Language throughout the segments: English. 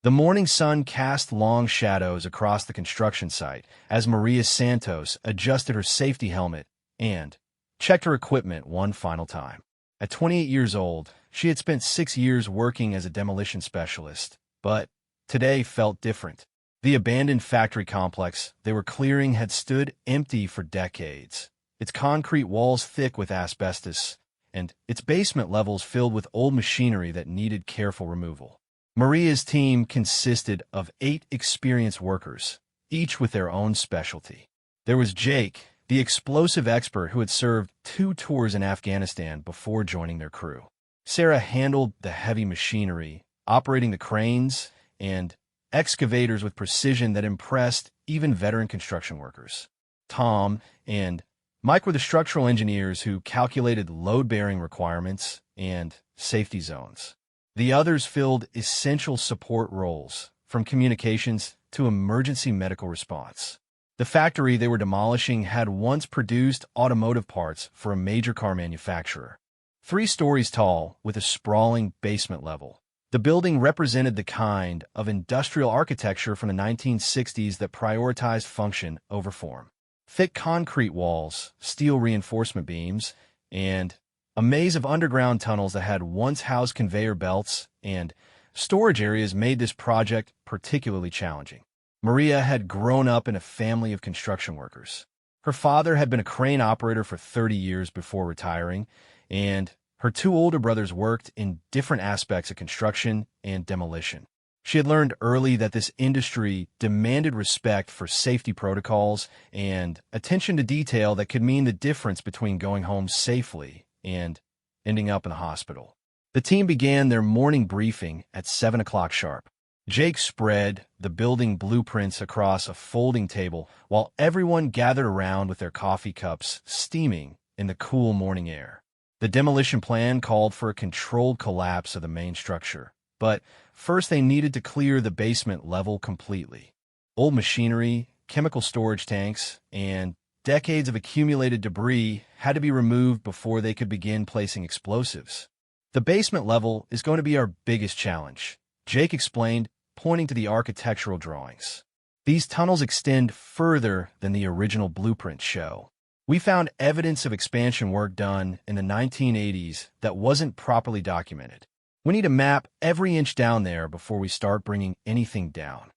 The morning sun cast long shadows across the construction site as Maria Santos adjusted her safety helmet and checked her equipment one final time. At 28 years old, she had spent 6 years working as a demolition specialist, but today felt different. The abandoned factory complex they were clearing had stood empty for decades, its concrete walls thick with asbestos, and its basement levels filled with old machinery that needed careful removal. Maria's team consisted of 8 experienced workers, each with their own specialty. There was Jake, the explosive expert who had served 2 tours in Afghanistan before joining their crew. Sarah handled the heavy machinery, operating the cranes and excavators with precision that impressed even veteran construction workers. Tom and Mike were the structural engineers who calculated load-bearing requirements and safety zones. The others filled essential support roles, from communications to emergency medical response. The factory they were demolishing had once produced automotive parts for a major car manufacturer. 3 stories tall, with a sprawling basement level. The building represented the kind of industrial architecture from the 1960s that prioritized function over form. Thick concrete walls, steel reinforcement beams, and a maze of underground tunnels that had once housed conveyor belts and storage areas made this project particularly challenging. Maria had grown up in a family of construction workers. Her father had been a crane operator for 30 years before retiring, and her 2 older brothers worked in different aspects of construction and demolition. She had learned early that this industry demanded respect for safety protocols and attention to detail that could mean the difference between going home safely and ending up in the hospital. The team began their morning briefing at 7 o'clock sharp. Jake spread the building blueprints across a folding table while everyone gathered around with their coffee cups steaming in the cool morning air. The demolition plan called for a controlled collapse of the main structure, but first they needed to clear the basement level completely. Old machinery, chemical storage tanks, and decades of accumulated debris had to be removed before they could begin placing explosives. The basement level is going to be our biggest challenge, Jake explained, pointing to the architectural drawings. These tunnels extend further than the original blueprints show. We found evidence of expansion work done in the 1980s that wasn't properly documented. We need to map every inch down there before we start bringing anything down.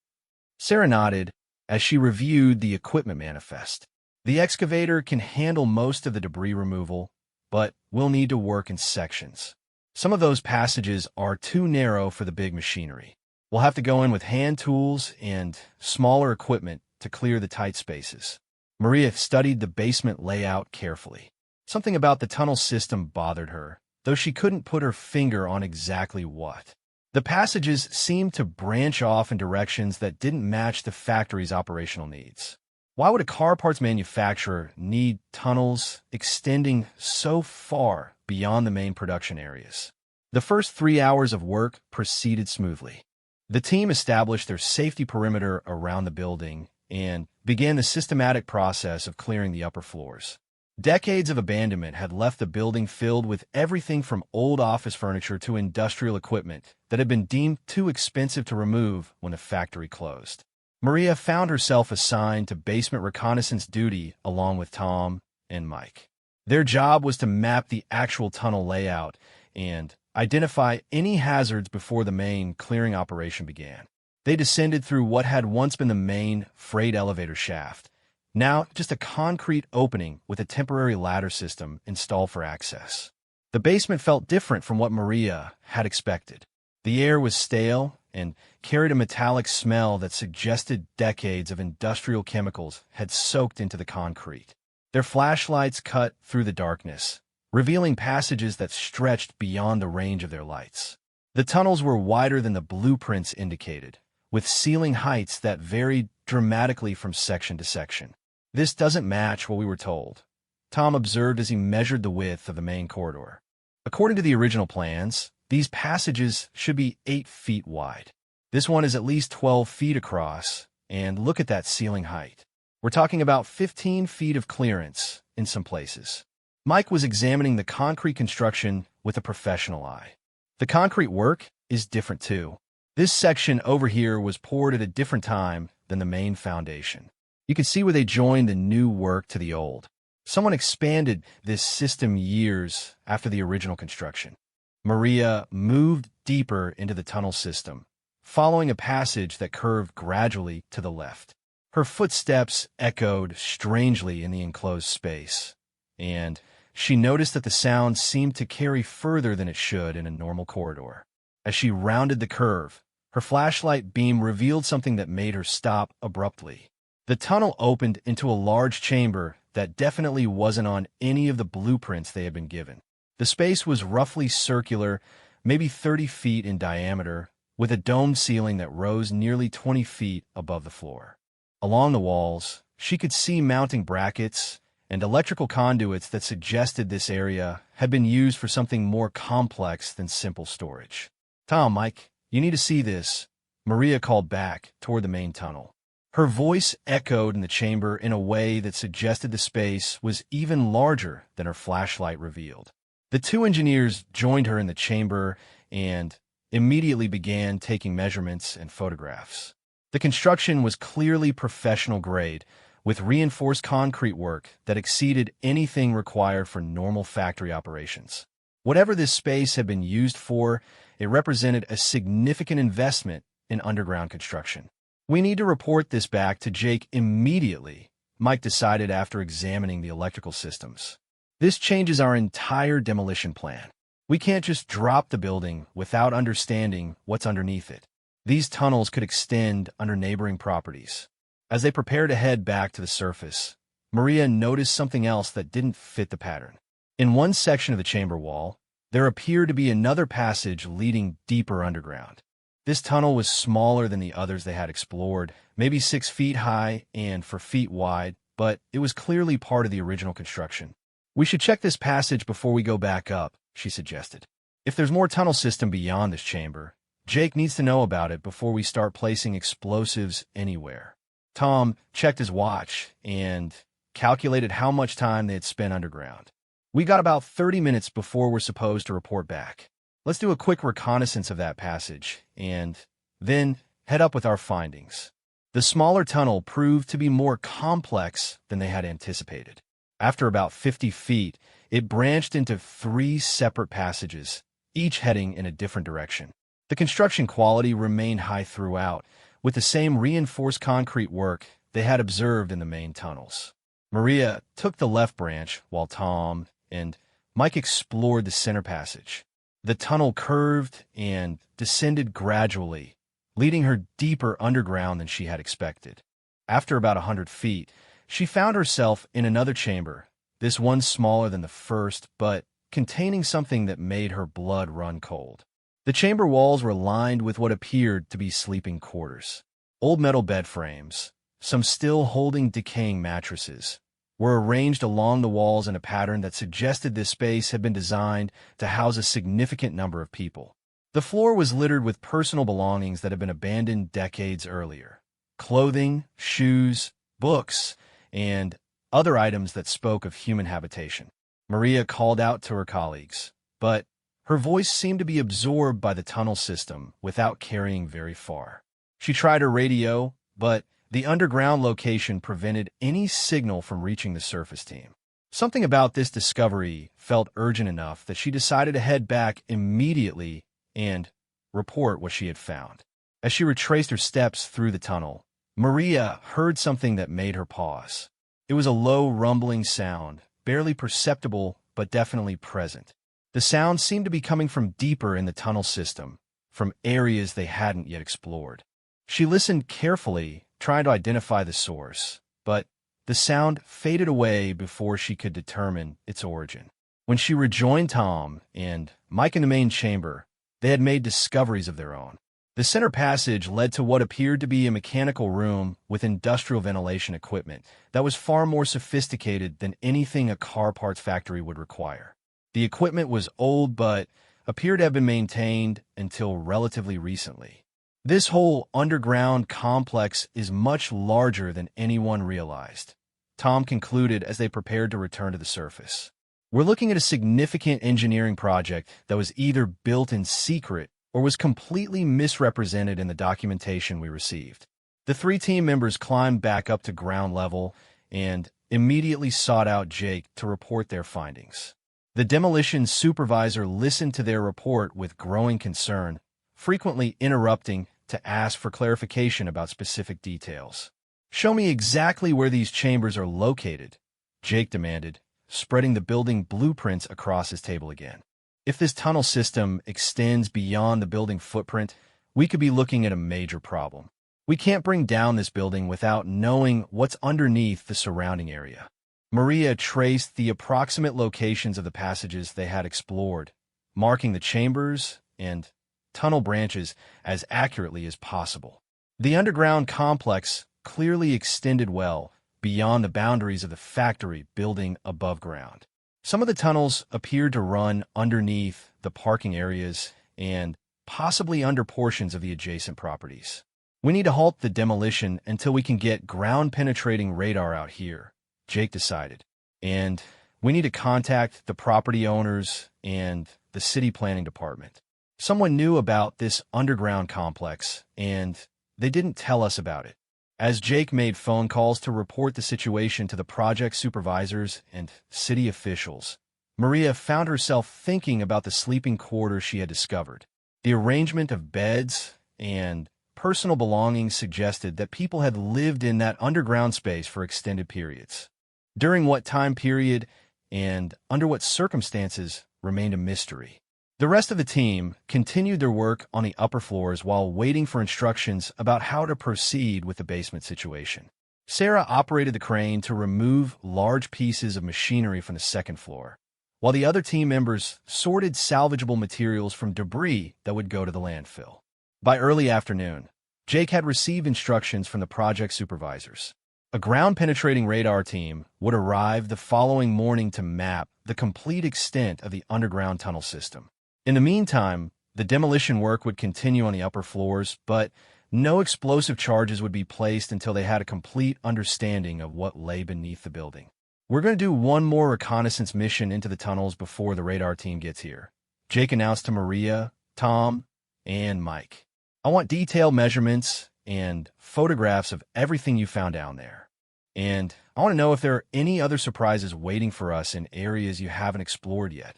Sarah nodded as she reviewed the equipment manifest. The excavator can handle most of the debris removal, but we'll need to work in sections. Some of those passages are too narrow for the big machinery. We'll have to go in with hand tools and smaller equipment to clear the tight spaces. Maria studied the basement layout carefully. Something about the tunnel system bothered her, though she couldn't put her finger on exactly what. The passages seemed to branch off in directions that didn't match the factory's operational needs. Why would a car parts manufacturer need tunnels extending so far beyond the main production areas? The first 3 hours of work proceeded smoothly. The team established their safety perimeter around the building and began the systematic process of clearing the upper floors. Decades of abandonment had left the building filled with everything from old office furniture to industrial equipment that had been deemed too expensive to remove when the factory closed. Maria found herself assigned to basement reconnaissance duty along with Tom and Mike. Their job was to map the actual tunnel layout and identify any hazards before the main clearing operation began. They descended through what had once been the main freight elevator shaft, now just a concrete opening with a temporary ladder system installed for access. The basement felt different from what Maria had expected. The air was stale and carried a metallic smell that suggested decades of industrial chemicals had soaked into the concrete. Their flashlights cut through the darkness, revealing passages that stretched beyond the range of their lights. The tunnels were wider than the blueprints indicated, with ceiling heights that varied dramatically from section to section. This doesn't match what we were told, Tom observed as he measured the width of the main corridor. According to the original plans, these passages should be 8 feet wide. This one is at least 12 feet across, and look at that ceiling height. We're talking about 15 feet of clearance in some places. Mike was examining the concrete construction with a professional eye. The concrete work is different too. This section over here was poured at a different time than the main foundation. You can see where they joined the new work to the old. Someone expanded this system years after the original construction. Maria moved deeper into the tunnel system, following a passage that curved gradually to the left. Her footsteps echoed strangely in the enclosed space, and she noticed that the sound seemed to carry further than it should in a normal corridor. As she rounded the curve, her flashlight beam revealed something that made her stop abruptly. The tunnel opened into a large chamber that definitely wasn't on any of the blueprints they had been given. The space was roughly circular, maybe 30 feet in diameter, with a domed ceiling that rose nearly 20 feet above the floor. Along the walls, she could see mounting brackets and electrical conduits that suggested this area had been used for something more complex than simple storage. "Tom, Mike, you need to see this," Maria called back toward the main tunnel. Her voice echoed in the chamber in a way that suggested the space was even larger than her flashlight revealed. The two engineers joined her in the chamber and immediately began taking measurements and photographs. The construction was clearly professional grade, with reinforced concrete work that exceeded anything required for normal factory operations. Whatever this space had been used for, it represented a significant investment in underground construction. "We need to report this back to Jake immediately," Mike decided after examining the electrical systems. "This changes our entire demolition plan. We can't just drop the building without understanding what's underneath it. These tunnels could extend under neighboring properties." As they prepared to head back to the surface, Maria noticed something else that didn't fit the pattern. In one section of the chamber wall, there appeared to be another passage leading deeper underground. This tunnel was smaller than the others they had explored, maybe 6 feet high and 4 feet wide, but it was clearly part of the original construction. "We should check this passage before we go back up," she suggested. "If there's more tunnel system beyond this chamber, Jake needs to know about it before we start placing explosives anywhere." Tom checked his watch and calculated how much time they had spent underground. "We got about 30 minutes before we're supposed to report back. Let's do a quick reconnaissance of that passage, and then head up with our findings." The smaller tunnel proved to be more complex than they had anticipated. After about 50 feet, it branched into 3 separate passages, each heading in a different direction. The construction quality remained high throughout, with the same reinforced concrete work they had observed in the main tunnels. Maria took the left branch, while Tom and Mike explored the center passage. The tunnel curved and descended gradually, leading her deeper underground than she had expected. After about 100 feet, she found herself in another chamber, this one smaller than the first, but containing something that made her blood run cold. The chamber walls were lined with what appeared to be sleeping quarters. Old metal bed frames, some still holding decaying mattresses, were arranged along the walls in a pattern that suggested this space had been designed to house a significant number of people. The floor was littered with personal belongings that had been abandoned decades earlier. Clothing, shoes, books, and other items that spoke of human habitation. Maria called out to her colleagues, but her voice seemed to be absorbed by the tunnel system without carrying very far. She tried her radio, but the underground location prevented any signal from reaching the surface team. Something about this discovery felt urgent enough that she decided to head back immediately and report what she had found. As she retraced her steps through the tunnel, Maria heard something that made her pause. It was a low, rumbling sound, barely perceptible but definitely present. The sound seemed to be coming from deeper in the tunnel system, from areas they hadn't yet explored. She listened carefully, trying to identify the source, but the sound faded away before she could determine its origin. When she rejoined Tom and Mike in the main chamber, they had made discoveries of their own. The center passage led to what appeared to be a mechanical room with industrial ventilation equipment that was far more sophisticated than anything a car parts factory would require. The equipment was old but appeared to have been maintained until relatively recently. This whole underground complex is much larger than anyone realized, Tom concluded as they prepared to return to the surface. "We're looking at a significant engineering project that was either built in secret or was completely misrepresented in the documentation we received. The three team members climbed back up to ground level and immediately sought out Jake to report their findings. The demolition supervisor listened to their report with growing concern, frequently interrupting to ask for clarification about specific details. "Show me exactly where these chambers are located," Jake demanded, spreading the building blueprints across his table again. "If this tunnel system extends beyond the building footprint, we could be looking at a major problem. We can't bring down this building without knowing what's underneath the surrounding area." Maria traced the approximate locations of the passages they had explored, marking the chambers and tunnel branches as accurately as possible. The underground complex clearly extended well beyond the boundaries of the factory building above ground. Some of the tunnels appeared to run underneath the parking areas and possibly under portions of the adjacent properties. "We need to halt the demolition until we can get ground-penetrating radar out here," Jake decided. "And we need to contact the property owners and the city planning department. Someone knew about this underground complex, and they didn't tell us about it." As Jake made phone calls to report the situation to the project supervisors and city officials, Maria found herself thinking about the sleeping quarters she had discovered. The arrangement of beds and personal belongings suggested that people had lived in that underground space for extended periods. During what time period and under what circumstances remained a mystery. The rest of the team continued their work on the upper floors while waiting for instructions about how to proceed with the basement situation. Sarah operated the crane to remove large pieces of machinery from the second floor, while the other team members sorted salvageable materials from debris that would go to the landfill. By early afternoon, Jake had received instructions from the project supervisors. A ground-penetrating radar team would arrive the following morning to map the complete extent of the underground tunnel system. In the meantime, the demolition work would continue on the upper floors, but no explosive charges would be placed until they had a complete understanding of what lay beneath the building. "We're going to do one more reconnaissance mission into the tunnels before the radar team gets here," Jake announced to Maria, Tom, and Mike. "I want detailed measurements and photographs of everything you found down there. And I want to know if there are any other surprises waiting for us in areas you haven't explored yet."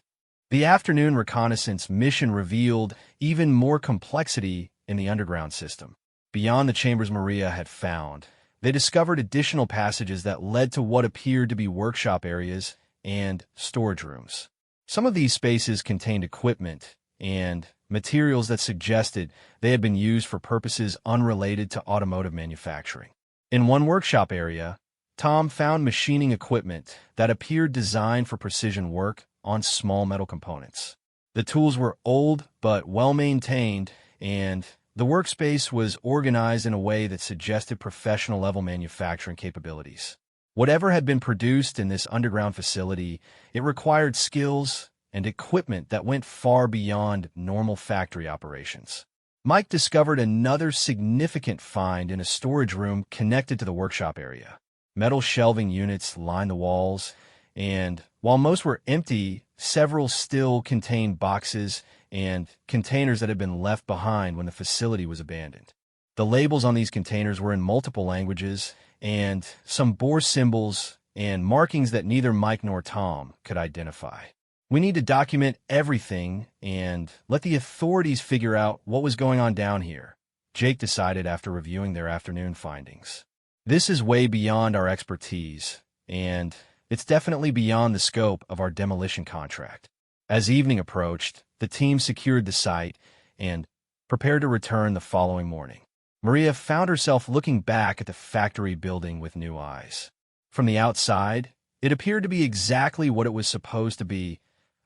The afternoon reconnaissance mission revealed even more complexity in the underground system. Beyond the chambers Maria had found, they discovered additional passages that led to what appeared to be workshop areas and storage rooms. Some of these spaces contained equipment and materials that suggested they had been used for purposes unrelated to automotive manufacturing. In one workshop area, Tom found machining equipment that appeared designed for precision work on small metal components. The tools were old but well-maintained, and the workspace was organized in a way that suggested professional-level manufacturing capabilities. Whatever had been produced in this underground facility, it required skills and equipment that went far beyond normal factory operations. Mike discovered another significant find in a storage room connected to the workshop area. Metal shelving units lined the walls, and while most were empty, several still contained boxes and containers that had been left behind when the facility was abandoned. The labels on these containers were in multiple languages, and some bore symbols and markings that neither Mike nor Tom could identify. "We need to document everything and let the authorities figure out what was going on down here," Jake decided after reviewing their afternoon findings. "This is way beyond our expertise, and it's definitely beyond the scope of our demolition contract." As evening approached, the team secured the site and prepared to return the following morning. Maria found herself looking back at the factory building with new eyes. From the outside, it appeared to be exactly what it was supposed to be,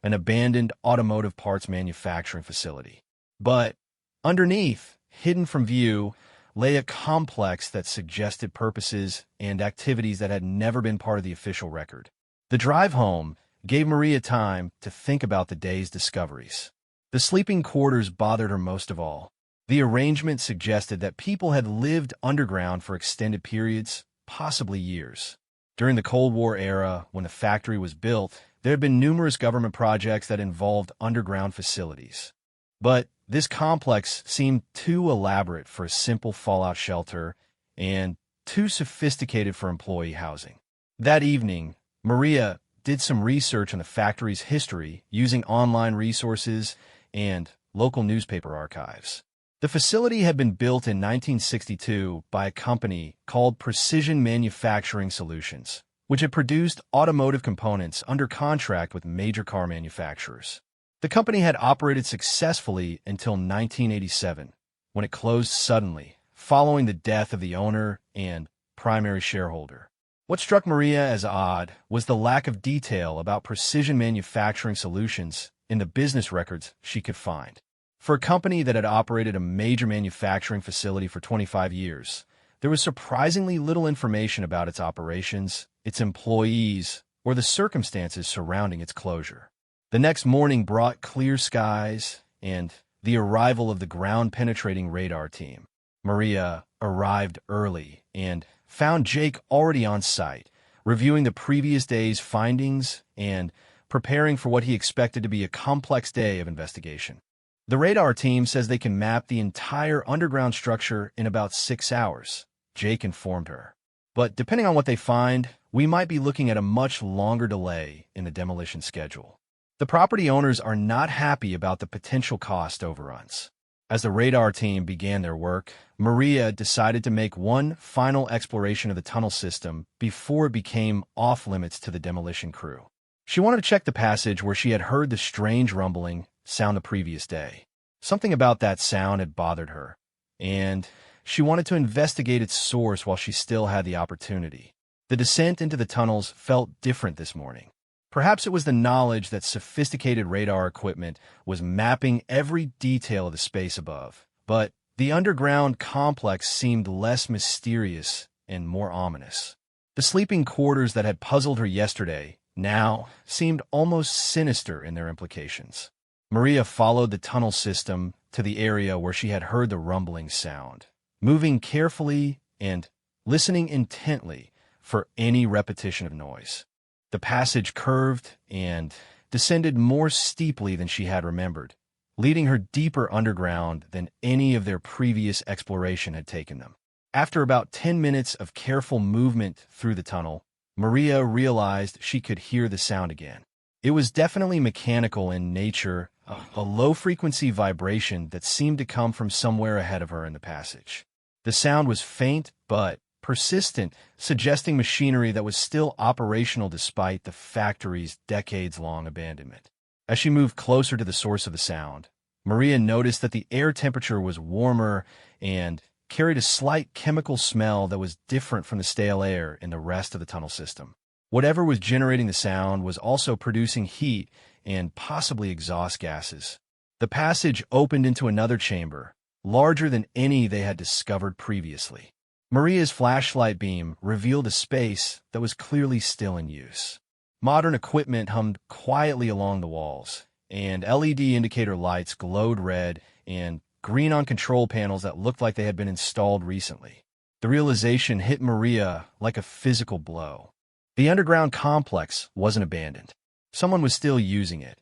an abandoned automotive parts manufacturing facility. But underneath, hidden from view, lay a complex that suggested purposes and activities that had never been part of the official record. The drive home gave Maria time to think about the day's discoveries. The sleeping quarters bothered her most of all. The arrangement suggested that people had lived underground for extended periods, possibly years. During the Cold War era, when the factory was built, there had been numerous government projects that involved underground facilities. But this complex seemed too elaborate for a simple fallout shelter and too sophisticated for employee housing. That evening, Maria did some research on the factory's history using online resources and local newspaper archives. The facility had been built in 1962 by a company called Precision Manufacturing Solutions, which had produced automotive components under contract with major car manufacturers. The company had operated successfully until 1987, when it closed suddenly, following the death of the owner and primary shareholder. What struck Maria as odd was the lack of detail about Precision Manufacturing Solutions in the business records she could find. For a company that had operated a major manufacturing facility for 25 years, there was surprisingly little information about its operations, its employees, or the circumstances surrounding its closure. The next morning brought clear skies and the arrival of the ground-penetrating radar team. Maria arrived early and found Jake already on site, reviewing the previous day's findings and preparing for what he expected to be a complex day of investigation. The radar team says they can map the entire underground structure in about 6 hours, Jake informed her. But depending on what they find, we might be looking at a much longer delay in the demolition schedule. The property owners are not happy about the potential cost overruns. As the radar team began their work, Maria decided to make one final exploration of the tunnel system before it became off-limits to the demolition crew. She wanted to check the passage where she had heard the strange rumbling sound the previous day. Something about that sound had bothered her, and she wanted to investigate its source while she still had the opportunity. The descent into the tunnels felt different this morning. Perhaps it was the knowledge that sophisticated radar equipment was mapping every detail of the space above, but the underground complex seemed less mysterious and more ominous. The sleeping quarters that had puzzled her yesterday now seemed almost sinister in their implications. Maria followed the tunnel system to the area where she had heard the rumbling sound, moving carefully and listening intently for any repetition of noise. The passage curved and descended more steeply than she had remembered, leading her deeper underground than any of their previous exploration had taken them. After about 10 minutes of careful movement through the tunnel, Maria realized she could hear the sound again. It was definitely mechanical in nature, a low-frequency vibration that seemed to come from somewhere ahead of her in the passage. The sound was faint but persistent, suggesting machinery that was still operational despite the factory's decades-long abandonment. As she moved closer to the source of the sound, Maria noticed that the air temperature was warmer and carried a slight chemical smell that was different from the stale air in the rest of the tunnel system. Whatever was generating the sound was also producing heat and possibly exhaust gases. The passage opened into another chamber, larger than any they had discovered previously. Maria's flashlight beam revealed a space that was clearly still in use. Modern equipment hummed quietly along the walls, and LED indicator lights glowed red and green on control panels that looked like they had been installed recently. The realization hit Maria like a physical blow. The underground complex wasn't abandoned. Someone was still using it,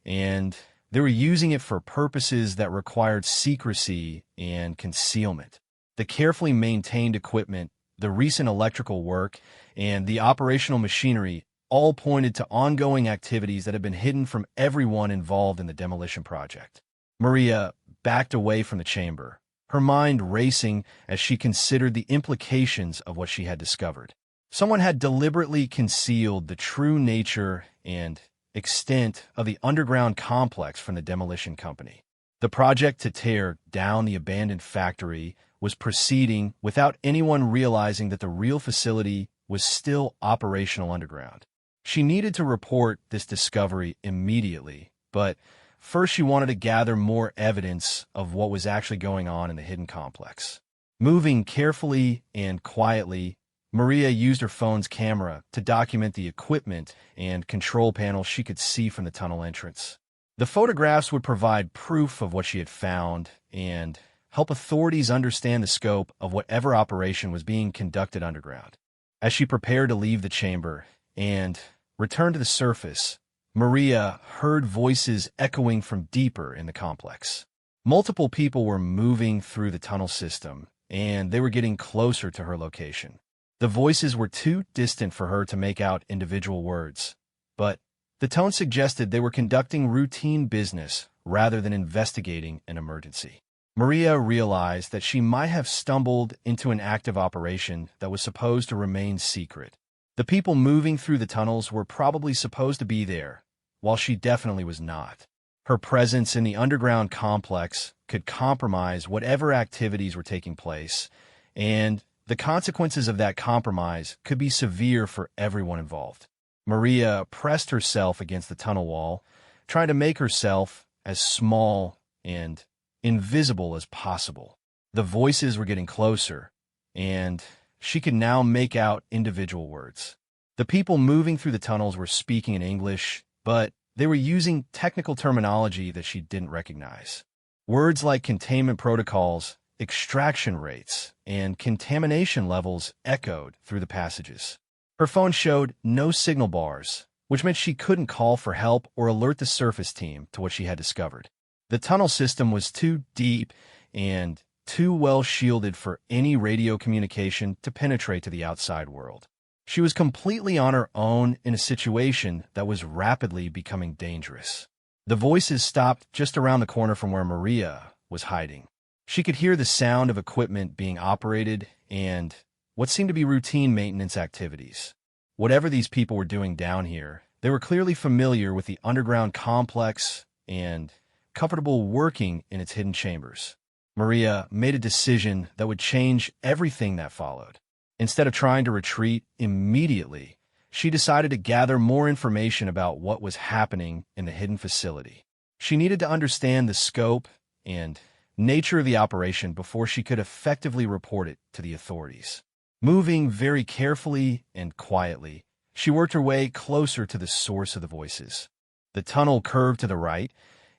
and they were using it for purposes that required secrecy and concealment. The carefully maintained equipment, the recent electrical work, and the operational machinery all pointed to ongoing activities that had been hidden from everyone involved in the demolition project. Maria backed away from the chamber, her mind racing as she considered the implications of what she had discovered. Someone had deliberately concealed the true nature and extent of the underground complex from the demolition company. The project to tear down the abandoned factory was proceeding without anyone realizing that the real facility was still operational underground. She needed to report this discovery immediately, but first she wanted to gather more evidence of what was actually going on in the hidden complex. Moving carefully and quietly, Maria used her phone's camera to document the equipment and control panel she could see from the tunnel entrance. The photographs would provide proof of what she had found and help authorities understand the scope of whatever operation was being conducted underground. As she prepared to leave the chamber and return to the surface, Maria heard voices echoing from deeper in the complex. Multiple people were moving through the tunnel system, and they were getting closer to her location. The voices were too distant for her to make out individual words, but the tone suggested they were conducting routine business rather than investigating an emergency. Maria realized that she might have stumbled into an active operation that was supposed to remain secret. The people moving through the tunnels were probably supposed to be there, while she definitely was not. Her presence in the underground complex could compromise whatever activities were taking place, and the consequences of that compromise could be severe for everyone involved. Maria pressed herself against the tunnel wall, trying to make herself as small and invisible as possible. The voices were getting closer, and she could now make out individual words. The people moving through the tunnels were speaking in English, but they were using technical terminology that she didn't recognize. Words like containment protocols, extraction rates, and contamination levels echoed through the passages. Her phone showed no signal bars, which meant she couldn't call for help or alert the surface team to what she had discovered. The tunnel system was too deep and too well shielded for any radio communication to penetrate to the outside world. She was completely on her own in a situation that was rapidly becoming dangerous. The voices stopped just around the corner from where Maria was hiding. She could hear the sound of equipment being operated and what seemed to be routine maintenance activities. Whatever these people were doing down here, they were clearly familiar with the underground complex and comfortable working in its hidden chambers. Maria made a decision that would change everything that followed. Instead of trying to retreat immediately, she decided to gather more information about what was happening in the hidden facility. She needed to understand the scope and nature of the operation before she could effectively report it to the authorities. Moving very carefully and quietly, she worked her way closer to the source of the voices. The tunnel curved to the right,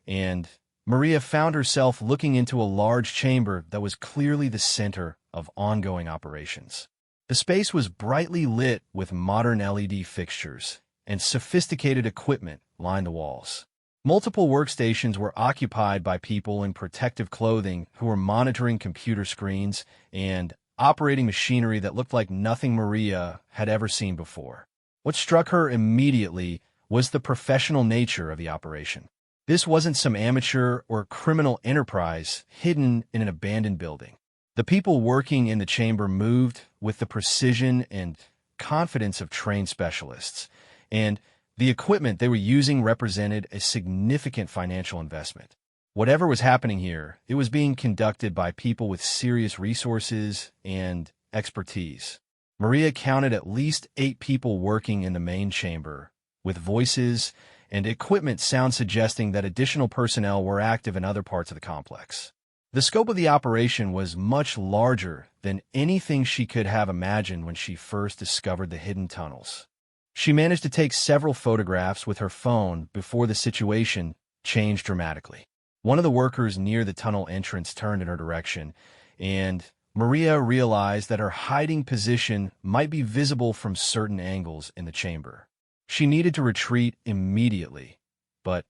and Maria found herself looking into a large chamber that was clearly the center of ongoing operations. The space was brightly lit with modern LED fixtures, and sophisticated equipment lined the walls. Multiple workstations were occupied by people in protective clothing who were monitoring computer screens and operating machinery that looked like nothing Maria had ever seen before. What struck her immediately was the professional nature of the operation. This wasn't some amateur or criminal enterprise hidden in an abandoned building. The people working in the chamber moved with the precision and confidence of trained specialists, and the equipment they were using represented a significant financial investment. Whatever was happening here, it was being conducted by people with serious resources and expertise. Maria counted at least 8 people working in the main chamber, with voices and equipment sound suggesting that additional personnel were active in other parts of the complex. The scope of the operation was much larger than anything she could have imagined when she first discovered the hidden tunnels. She managed to take several photographs with her phone before the situation changed dramatically. One of the workers near the tunnel entrance turned in her direction, and Maria realized that her hiding position might be visible from certain angles in the chamber. She needed to retreat immediately, but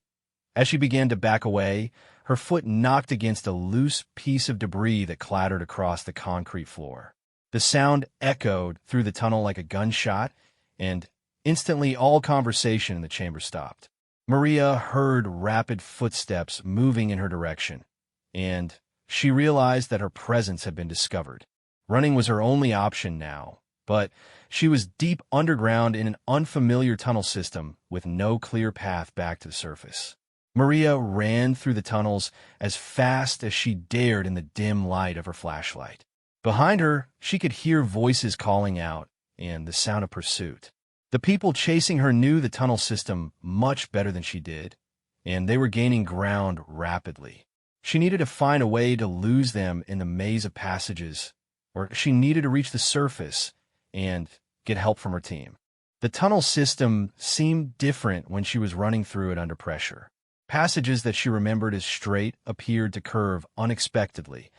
as she began to back away, her foot knocked against a loose piece of debris that clattered across the concrete floor. The sound echoed through the tunnel like a gunshot, and instantly all conversation in the chamber stopped. Maria heard rapid footsteps moving in her direction, and she realized that her presence had been discovered. Running was her only option now, but she was deep underground in an unfamiliar tunnel system with no clear path back to the surface. Maria ran through the tunnels as fast as she dared in the dim light of her flashlight. Behind her, she could hear voices calling out and the sound of pursuit. The people chasing her knew the tunnel system much better than she did, and they were gaining ground rapidly. She needed to find a way to lose them in the maze of passages, or she needed to reach the surface and get help from her team. The tunnel system seemed different when she was running through it under pressure. Passages that she remembered as straight appeared to curve unexpectedly,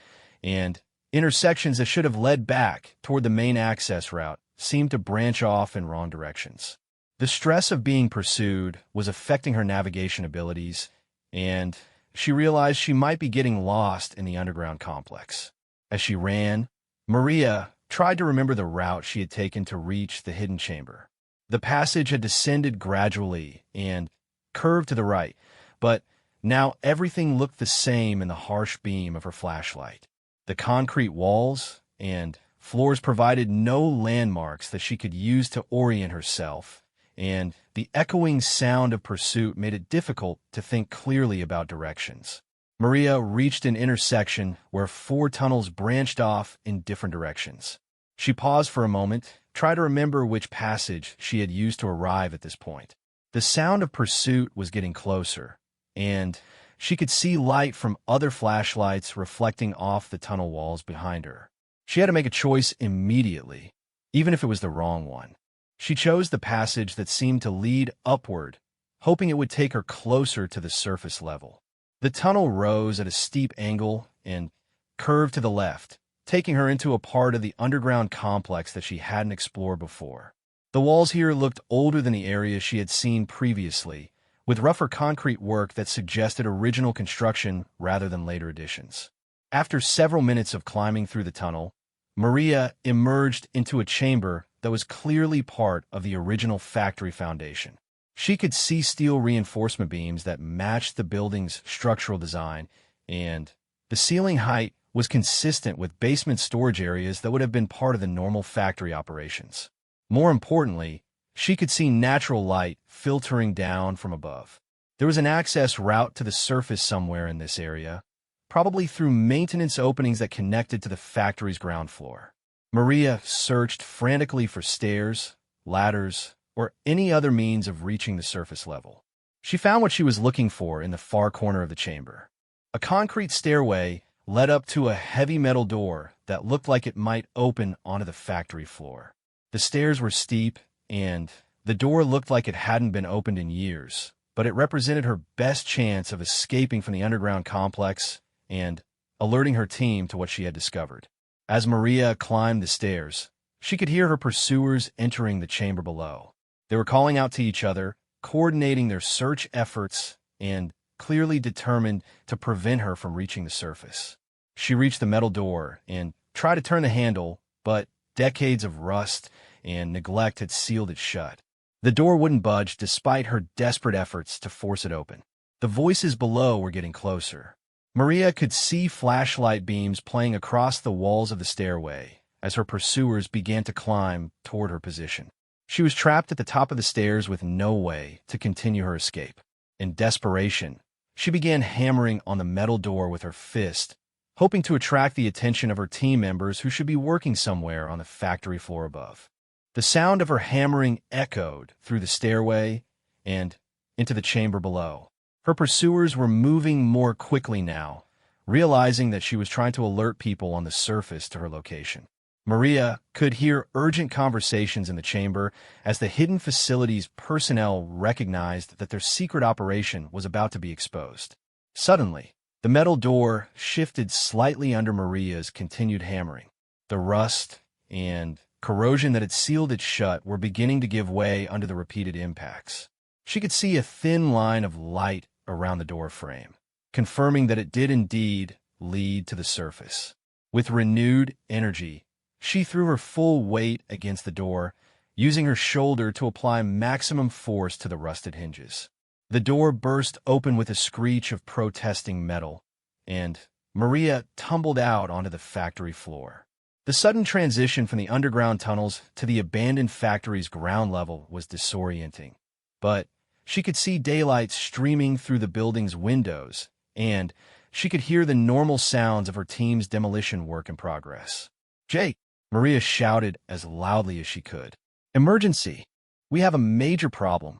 and intersections that should have led back toward the main access route seemed to branch off in wrong directions. The stress of being pursued was affecting her navigation abilities, and she realized she might be getting lost in the underground complex. As she ran, Maria tried to remember the route she had taken to reach the hidden chamber. The passage had descended gradually and curved to the right, but now everything looked the same in the harsh beam of her flashlight. The concrete walls and floors provided no landmarks that she could use to orient herself, and the echoing sound of pursuit made it difficult to think clearly about directions. Maria reached an intersection where 4 tunnels branched off in different directions. She paused for a moment, trying to remember which passage she had used to arrive at this point. The sound of pursuit was getting closer, and she could see light from other flashlights reflecting off the tunnel walls behind her. She had to make a choice immediately, even if it was the wrong one. She chose the passage that seemed to lead upward, hoping it would take her closer to the surface level. The tunnel rose at a steep angle and curved to the left, taking her into a part of the underground complex that she hadn't explored before. The walls here looked older than the areas she had seen previously, with rougher concrete work that suggested original construction rather than later additions. After several minutes of climbing through the tunnel, Maria emerged into a chamber that was clearly part of the original factory foundation. She could see steel reinforcement beams that matched the building's structural design, and the ceiling height was consistent with basement storage areas that would have been part of the normal factory operations. More importantly, she could see natural light filtering down from above. There was an access route to the surface somewhere in this area, probably through maintenance openings that connected to the factory's ground floor. Maria searched frantically for stairs, ladders, or any other means of reaching the surface level. She found what she was looking for in the far corner of the chamber. A concrete stairway led up to a heavy metal door that looked like it might open onto the factory floor. The stairs were steep, and the door looked like it hadn't been opened in years, but it represented her best chance of escaping from the underground complex and alerting her team to what she had discovered. As Maria climbed the stairs, she could hear her pursuers entering the chamber below. They were calling out to each other, coordinating their search efforts, and clearly determined to prevent her from reaching the surface. She reached the metal door and tried to turn the handle, but decades of rust and neglect had sealed it shut. The door wouldn't budge despite her desperate efforts to force it open. The voices below were getting closer. Maria could see flashlight beams playing across the walls of the stairway as her pursuers began to climb toward her position. She was trapped at the top of the stairs with no way to continue her escape. In desperation, she began hammering on the metal door with her fist, hoping to attract the attention of her team members who should be working somewhere on the factory floor above. The sound of her hammering echoed through the stairway and into the chamber below. Her pursuers were moving more quickly now, realizing that she was trying to alert people on the surface to her location. Maria could hear urgent conversations in the chamber as the hidden facility's personnel recognized that their secret operation was about to be exposed. Suddenly, the metal door shifted slightly under Maria's continued hammering. The rust and corrosion that had sealed it shut were beginning to give way under the repeated impacts. She could see a thin line of light around the door frame, confirming that it did indeed lead to the surface. With renewed energy, she threw her full weight against the door, using her shoulder to apply maximum force to the rusted hinges. The door burst open with a screech of protesting metal, and Maria tumbled out onto the factory floor. The sudden transition from the underground tunnels to the abandoned factory's ground level was disorienting, but she could see daylight streaming through the building's windows, and she could hear the normal sounds of her team's demolition work in progress. "Jake!" Maria shouted as loudly as she could. "Emergency! We have a major problem."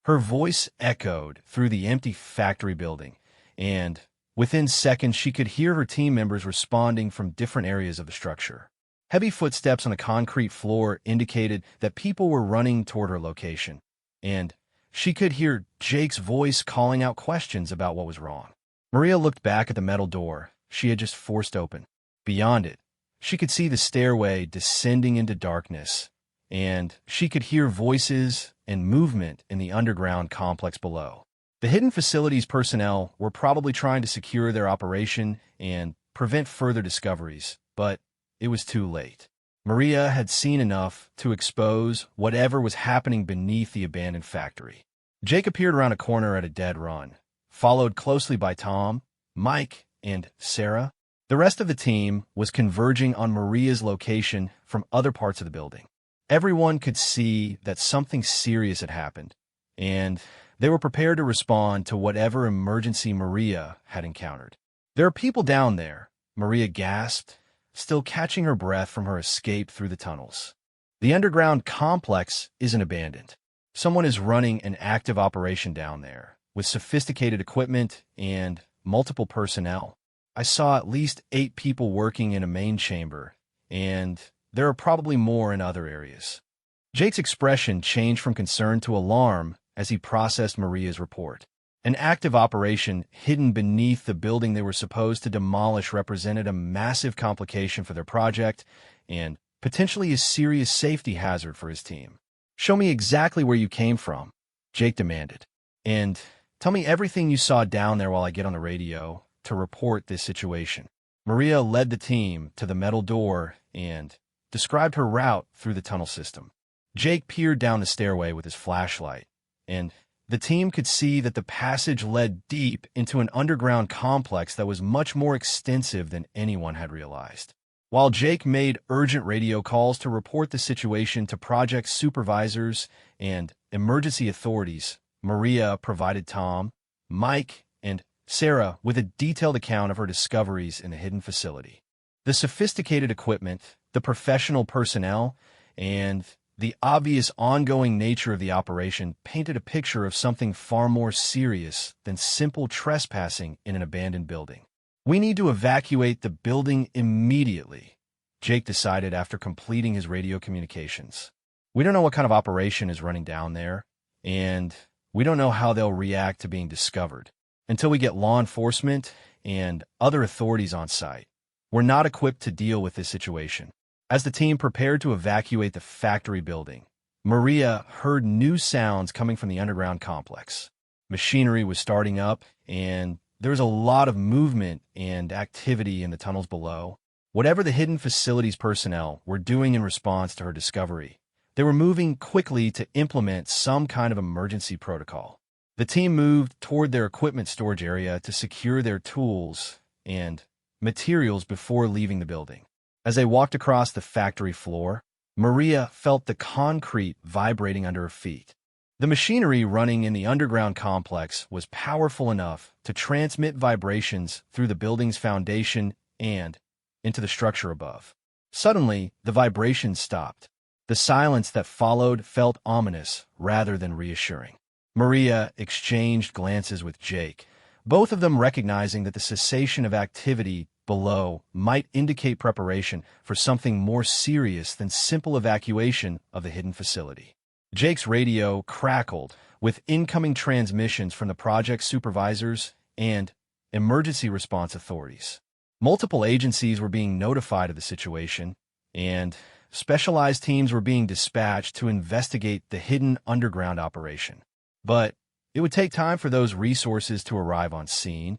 Her voice echoed through the empty factory building, and within seconds she could hear her team members responding from different areas of the structure. Heavy footsteps on the concrete floor indicated that people were running toward her location, and she could hear Jake's voice calling out questions about what was wrong. Maria looked back at the metal door she had just forced open. Beyond it, she could see the stairway descending into darkness, and she could hear voices and movement in the underground complex below. The hidden facilities personnel were probably trying to secure their operation and prevent further discoveries, but it was too late. Maria had seen enough to expose whatever was happening beneath the abandoned factory. Jake appeared around a corner at a dead run, followed closely by Tom, Mike, and Sarah. The rest of the team was converging on Maria's location from other parts of the building. Everyone could see that something serious had happened, and they were prepared to respond to whatever emergency Maria had encountered. "There are people down there," Maria gasped, still catching her breath from her escape through the tunnels. "The underground complex isn't abandoned. Someone is running an active operation down there, with sophisticated equipment and multiple personnel. I saw at least 8 people working in a main chamber, and there are probably more in other areas." Jake's expression changed from concern to alarm as he processed Maria's report. An active operation hidden beneath the building they were supposed to demolish represented a massive complication for their project and potentially a serious safety hazard for his team. "Show me exactly where you came from," Jake demanded. "And tell me everything you saw down there while I get on the radio to report this situation." Maria led the team to the metal door and described her route through the tunnel system. Jake peered down the stairway with his flashlight, and the team could see that the passage led deep into an underground complex that was much more extensive than anyone had realized. While Jake made urgent radio calls to report the situation to project supervisors and emergency authorities, Maria provided Tom, Mike, and Sarah with a detailed account of her discoveries in the hidden facility. The sophisticated equipment, the professional personnel, and the obvious ongoing nature of the operation painted a picture of something far more serious than simple trespassing in an abandoned building. "We need to evacuate the building immediately," Jake decided after completing his radio communications. "We don't know what kind of operation is running down there, and we don't know how they'll react to being discovered. Until we get law enforcement and other authorities on site, we're not equipped to deal with this situation." As the team prepared to evacuate the factory building, Maria heard new sounds coming from the underground complex. Machinery was starting up, and there was a lot of movement and activity in the tunnels below. Whatever the hidden facilities personnel were doing in response to her discovery, they were moving quickly to implement some kind of emergency protocol. The team moved toward their equipment storage area to secure their tools and materials before leaving the building. As they walked across the factory floor, Maria felt the concrete vibrating under her feet. The machinery running in the underground complex was powerful enough to transmit vibrations through the building's foundation and into the structure above. Suddenly, the vibrations stopped. The silence that followed felt ominous rather than reassuring. Maria exchanged glances with Jake, both of them recognizing that the cessation of activity below might indicate preparation for something more serious than simple evacuation of the hidden facility. Jake's radio crackled with incoming transmissions from the project supervisors and emergency response authorities. Multiple agencies were being notified of the situation, and specialized teams were being dispatched to investigate the hidden underground operation. But it would take time for those resources to arrive on scene,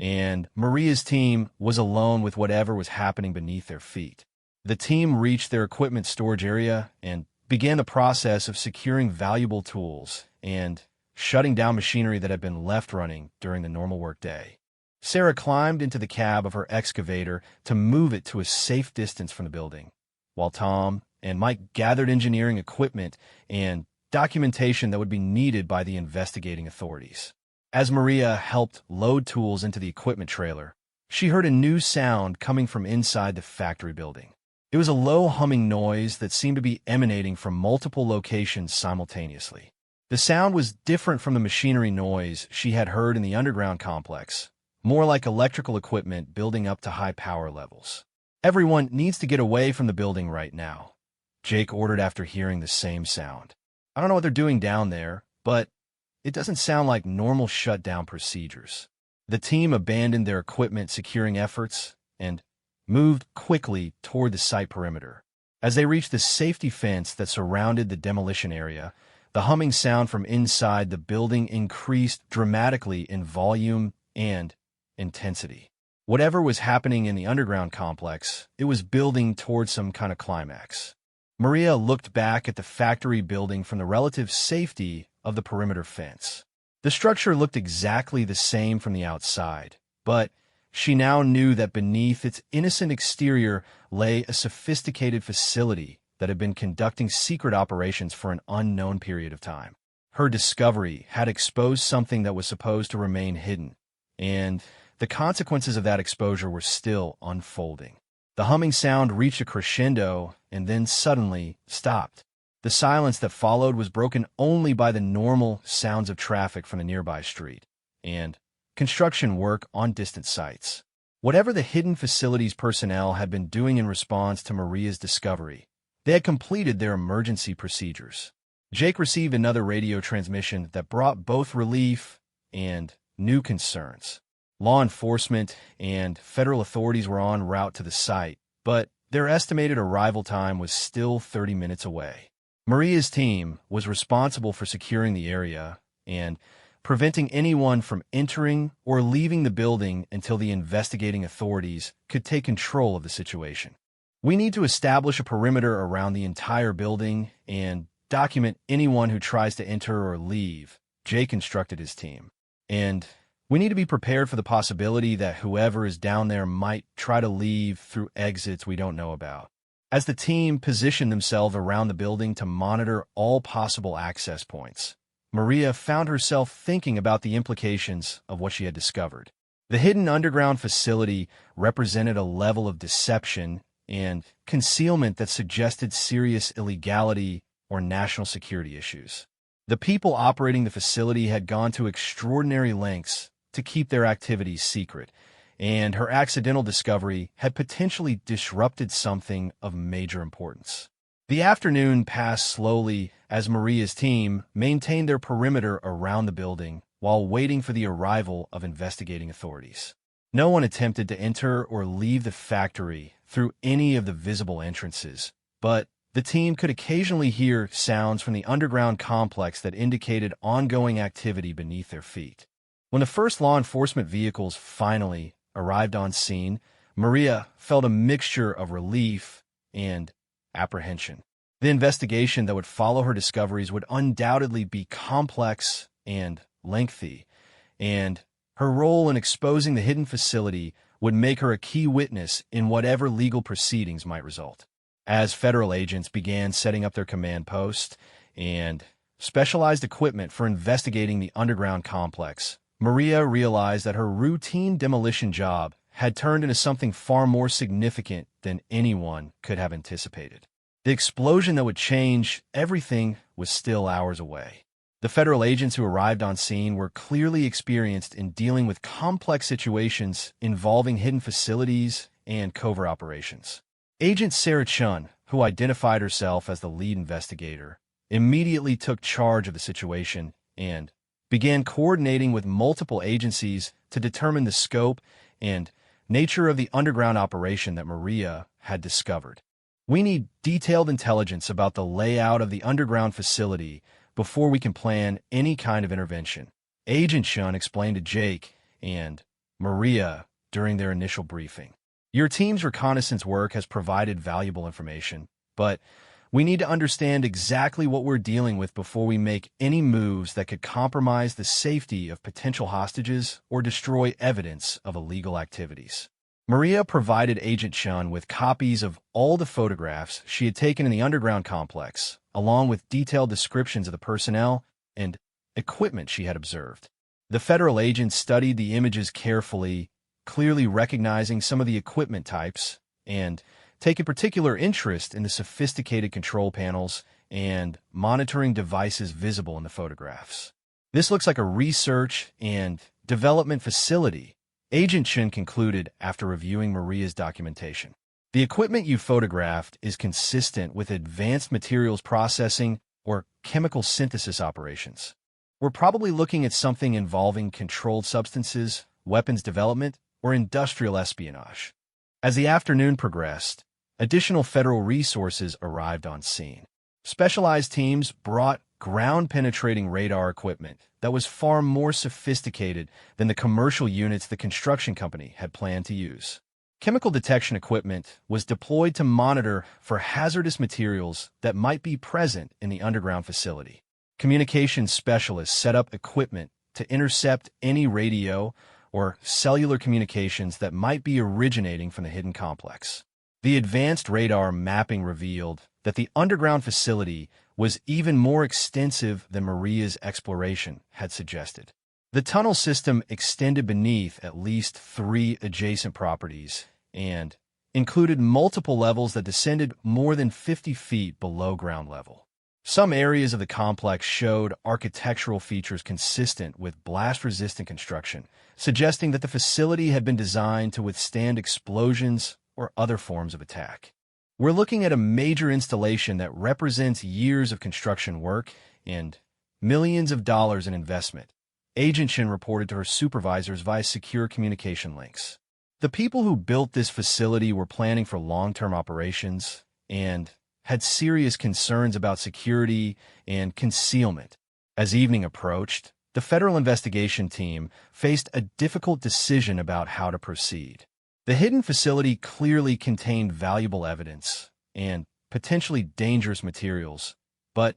and Maria's team was alone with whatever was happening beneath their feet. The team reached their equipment storage area and began the process of securing valuable tools and shutting down machinery that had been left running during the normal workday. Sarah climbed into the cab of her excavator to move it to a safe distance from the building, while Tom and Mike gathered engineering equipment and documentation that would be needed by the investigating authorities. As Maria helped load tools into the equipment trailer, she heard a new sound coming from inside the factory building. It was a low humming noise that seemed to be emanating from multiple locations simultaneously. The sound was different from the machinery noise she had heard in the underground complex, more like electrical equipment building up to high power levels. "Everyone needs to get away from the building right now," Jake ordered after hearing the same sound. "I don't know what they're doing down there, but it doesn't sound like normal shutdown procedures." The team abandoned their equipment securing efforts and moved quickly toward the site perimeter. As they reached the safety fence that surrounded the demolition area, The humming sound from inside the building increased dramatically in volume and intensity. Whatever was happening in the underground complex, it was building towards some kind of climax. Maria looked back at the factory building from the relative safety of the perimeter fence. The structure looked exactly the same from the outside, but she now knew that beneath its innocent exterior lay a sophisticated facility that had been conducting secret operations for an unknown period of time. Her discovery had exposed something that was supposed to remain hidden, and the consequences of that exposure were still unfolding. The humming sound reached a crescendo and then suddenly stopped. The silence that followed was broken only by the normal sounds of traffic from the nearby street and construction work on distant sites. Whatever the hidden facilities personnel had been doing in response to Maria's discovery, they had completed their emergency procedures. Jake received another radio transmission that brought both relief and new concerns. Law enforcement and federal authorities were en route to the site, but their estimated arrival time was still 30 minutes away. Maria's team was responsible for securing the area and preventing anyone from entering or leaving the building until the investigating authorities could take control of the situation. We need to establish a perimeter around the entire building and document anyone who tries to enter or leave, Jake instructed his team. And we need to be prepared for the possibility that whoever is down there might try to leave through exits we don't know about. As the team positioned themselves around the building to monitor all possible access points, Maria found herself thinking about the implications of what she had discovered. The hidden underground facility represented a level of deception and concealment that suggested serious illegality or national security issues. The people operating the facility had gone to extraordinary lengths to keep their activities secret, and her accidental discovery had potentially disrupted something of major importance. The afternoon passed slowly as Maria's team maintained their perimeter around the building while waiting for the arrival of investigating authorities. No one attempted to enter or leave the factory through any of the visible entrances, but the team could occasionally hear sounds from the underground complex that indicated ongoing activity beneath their feet. When the first law enforcement vehicles finally arrived on scene, Maria felt a mixture of relief and apprehension. The investigation that would follow her discoveries would undoubtedly be complex and lengthy, and her role in exposing the hidden facility would make her a key witness in whatever legal proceedings might result. As federal agents began setting up their command posts and specialized equipment for investigating the underground complex, Maria realized that her routine demolition job had turned into something far more significant than anyone could have anticipated. The explosion that would change everything was still hours away. The federal agents who arrived on scene were clearly experienced in dealing with complex situations involving hidden facilities and covert operations. Agent Sarah Chun, who identified herself as the lead investigator, immediately took charge of the situation and began coordinating with multiple agencies to determine the scope and nature of the underground operation that Maria had discovered. We need detailed intelligence about the layout of the underground facility before we can plan any kind of intervention, Agent Chun explained to Jake and Maria during their initial briefing. Your team's reconnaissance work has provided valuable information, but we need to understand exactly what we're dealing with before we make any moves that could compromise the safety of potential hostages or destroy evidence of illegal activities. Maria provided Agent Chun with copies of all the photographs she had taken in the underground complex, along with detailed descriptions of the personnel and equipment she had observed. The federal agents studied the images carefully, clearly recognizing some of the equipment types and taking particular interest in the sophisticated control panels and monitoring devices visible in the photographs. This looks like a research and development facility, Agent Chin concluded after reviewing Maria's documentation. The equipment you photographed is consistent with advanced materials processing or chemical synthesis operations. We're probably looking at something involving controlled substances, weapons development, or industrial espionage. As the afternoon progressed, additional federal resources arrived on scene. Specialized teams brought ground-penetrating radar equipment that was far more sophisticated than the commercial units the construction company had planned to use. Chemical detection equipment was deployed to monitor for hazardous materials that might be present in the underground facility. Communications specialists set up equipment to intercept any radio or cellular communications that might be originating from the hidden complex. The advanced radar mapping revealed that the underground facility was even more extensive than Maria's exploration had suggested. The tunnel system extended beneath at least 3 adjacent properties and included multiple levels that descended more than 50 feet below ground level. Some areas of the complex showed architectural features consistent with blast-resistant construction, suggesting that the facility had been designed to withstand explosions or other forms of attack. We're looking at a major installation that represents years of construction work and millions of dollars in investment, Agent Shin reported to her supervisors via secure communication links. The people who built this facility were planning for long-term operations and had serious concerns about security and concealment. As evening approached, the federal investigation team faced a difficult decision about how to proceed. The hidden facility clearly contained valuable evidence and potentially dangerous materials, but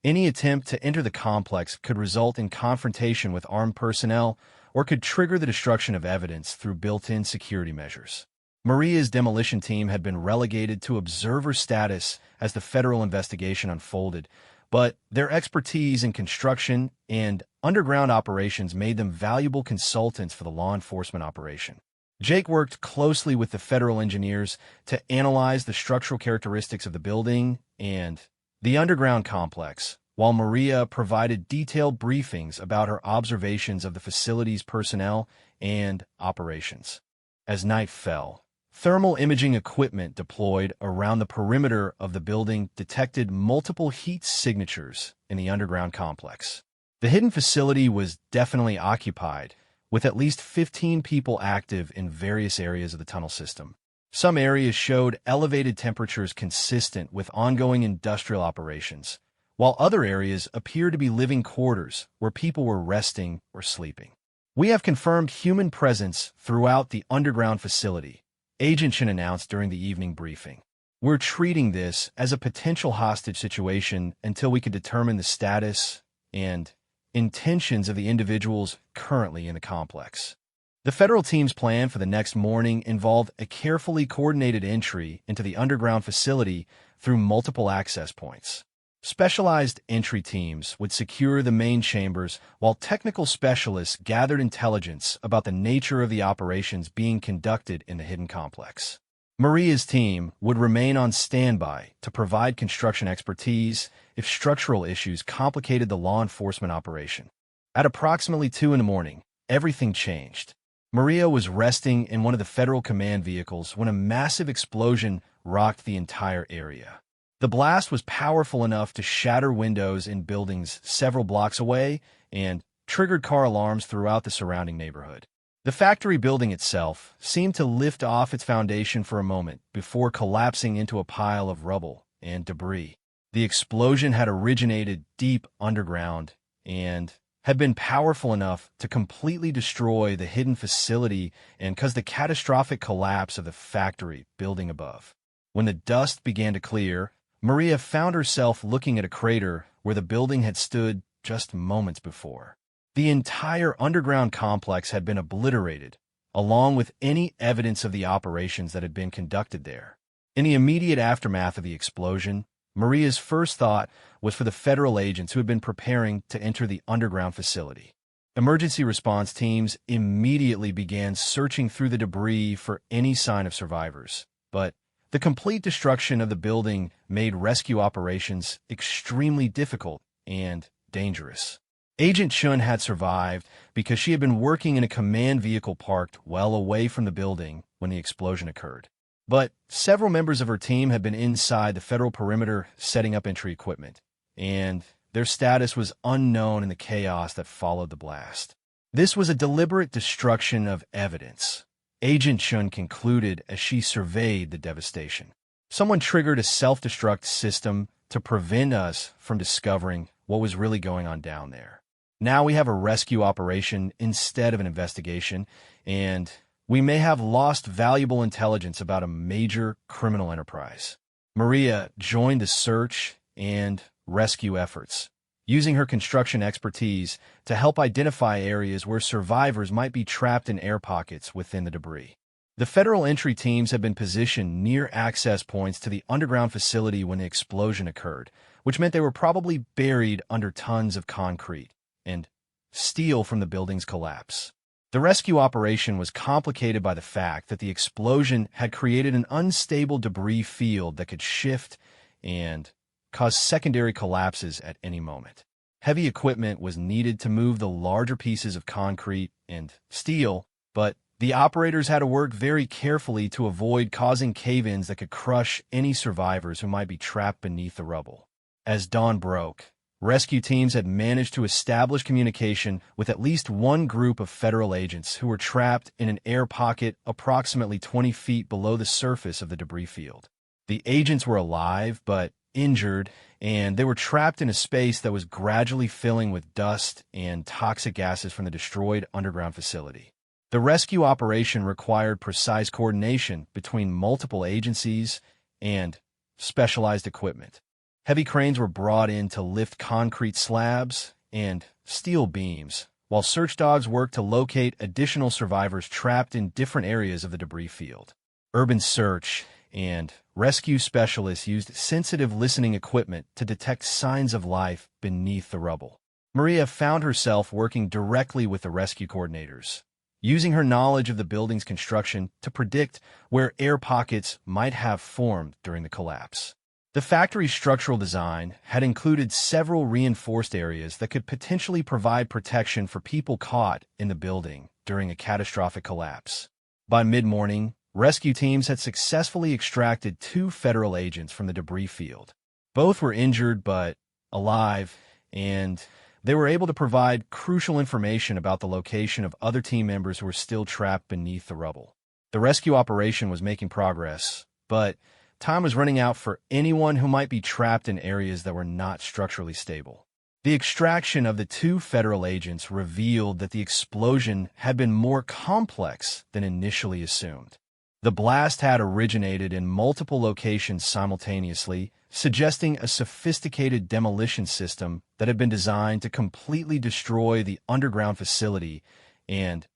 any attempt to enter the complex could result in confrontation with armed personnel or could trigger the destruction of evidence through built-in security measures. Maria's demolition team had been relegated to observer status as the federal investigation unfolded, but their expertise in construction and underground operations made them valuable consultants for the law enforcement operation. Jake worked closely with the federal engineers to analyze the structural characteristics of the building and the underground complex, while Maria provided detailed briefings about her observations of the facility's personnel and operations. As night fell, thermal imaging equipment deployed around the perimeter of the building detected multiple heat signatures in the underground complex. The hidden facility was definitely occupied, with at least 15 people active in various areas of the tunnel system. Some areas showed elevated temperatures consistent with ongoing industrial operations, while other areas appeared to be living quarters where people were resting or sleeping. We have confirmed human presence throughout the underground facility, Agent Shin announced during the evening briefing. We're treating this as a potential hostage situation until we can determine the status and intentions of the individuals currently in the complex. The federal team's plan for the next morning involved a carefully coordinated entry into the underground facility through multiple access points. Specialized entry teams would secure the main chambers, while technical specialists gathered intelligence about the nature of the operations being conducted in the hidden complex. Maria's team would remain on standby to provide construction expertise if structural issues complicated the law enforcement operation. At approximately 2 a.m, everything changed. Maria was resting in one of the federal command vehicles when a massive explosion rocked the entire area. The blast was powerful enough to shatter windows in buildings several blocks away and triggered car alarms throughout the surrounding neighborhood. The factory building itself seemed to lift off its foundation for a moment before collapsing into a pile of rubble and debris. The explosion had originated deep underground and had been powerful enough to completely destroy the hidden facility and cause the catastrophic collapse of the factory building above. When the dust began to clear, Maria found herself looking at a crater where the building had stood just moments before. The entire underground complex had been obliterated, along with any evidence of the operations that had been conducted there. In the immediate aftermath of the explosion, Maria's first thought was for the federal agents who had been preparing to enter the underground facility. Emergency response teams immediately began searching through the debris for any sign of survivors, but the complete destruction of the building made rescue operations extremely difficult and dangerous. Agent Shun had survived because she had been working in a command vehicle parked well away from the building when the explosion occurred. But several members of her team had been inside the federal perimeter setting up entry equipment, and their status was unknown in the chaos that followed the blast. This was a deliberate destruction of evidence, Agent Shun concluded as she surveyed the devastation. Someone triggered a self-destruct system to prevent us from discovering what was really going on down there. Now we have a rescue operation instead of an investigation, and we may have lost valuable intelligence about a major criminal enterprise. Maria joined the search and rescue efforts, using her construction expertise to help identify areas where survivors might be trapped in air pockets within the debris. The federal entry teams had been positioned near access points to the underground facility when the explosion occurred, which meant they were probably buried under tons of concrete and steel from the building's collapse. The rescue operation was complicated by the fact that the explosion had created an unstable debris field that could shift and cause secondary collapses at any moment. Heavy equipment was needed to move the larger pieces of concrete and steel, but the operators had to work very carefully to avoid causing cave-ins that could crush any survivors who might be trapped beneath the rubble. As dawn broke, rescue teams had managed to establish communication with at least one group of federal agents who were trapped in an air pocket approximately 20 feet below the surface of the debris field. The agents were alive, but injured, and they were trapped in a space that was gradually filling with dust and toxic gases from the destroyed underground facility. The rescue operation required precise coordination between multiple agencies and specialized equipment. Heavy cranes were brought in to lift concrete slabs and steel beams, while search dogs worked to locate additional survivors trapped in different areas of the debris field. Urban search and rescue specialists used sensitive listening equipment to detect signs of life beneath the rubble. Maria found herself working directly with the rescue coordinators, using her knowledge of the building's construction to predict where air pockets might have formed during the collapse. The factory's structural design had included several reinforced areas that could potentially provide protection for people caught in the building during a catastrophic collapse. By mid-morning, rescue teams had successfully extracted 2 federal agents from the debris field. Both were injured but alive, and they were able to provide crucial information about the location of other team members who were still trapped beneath the rubble. The rescue operation was making progress, but time was running out for anyone who might be trapped in areas that were not structurally stable. The extraction of the 2 federal agents revealed that the explosion had been more complex than initially assumed. The blast had originated in multiple locations simultaneously, suggesting a sophisticated demolition system that had been designed to completely destroy the underground facility and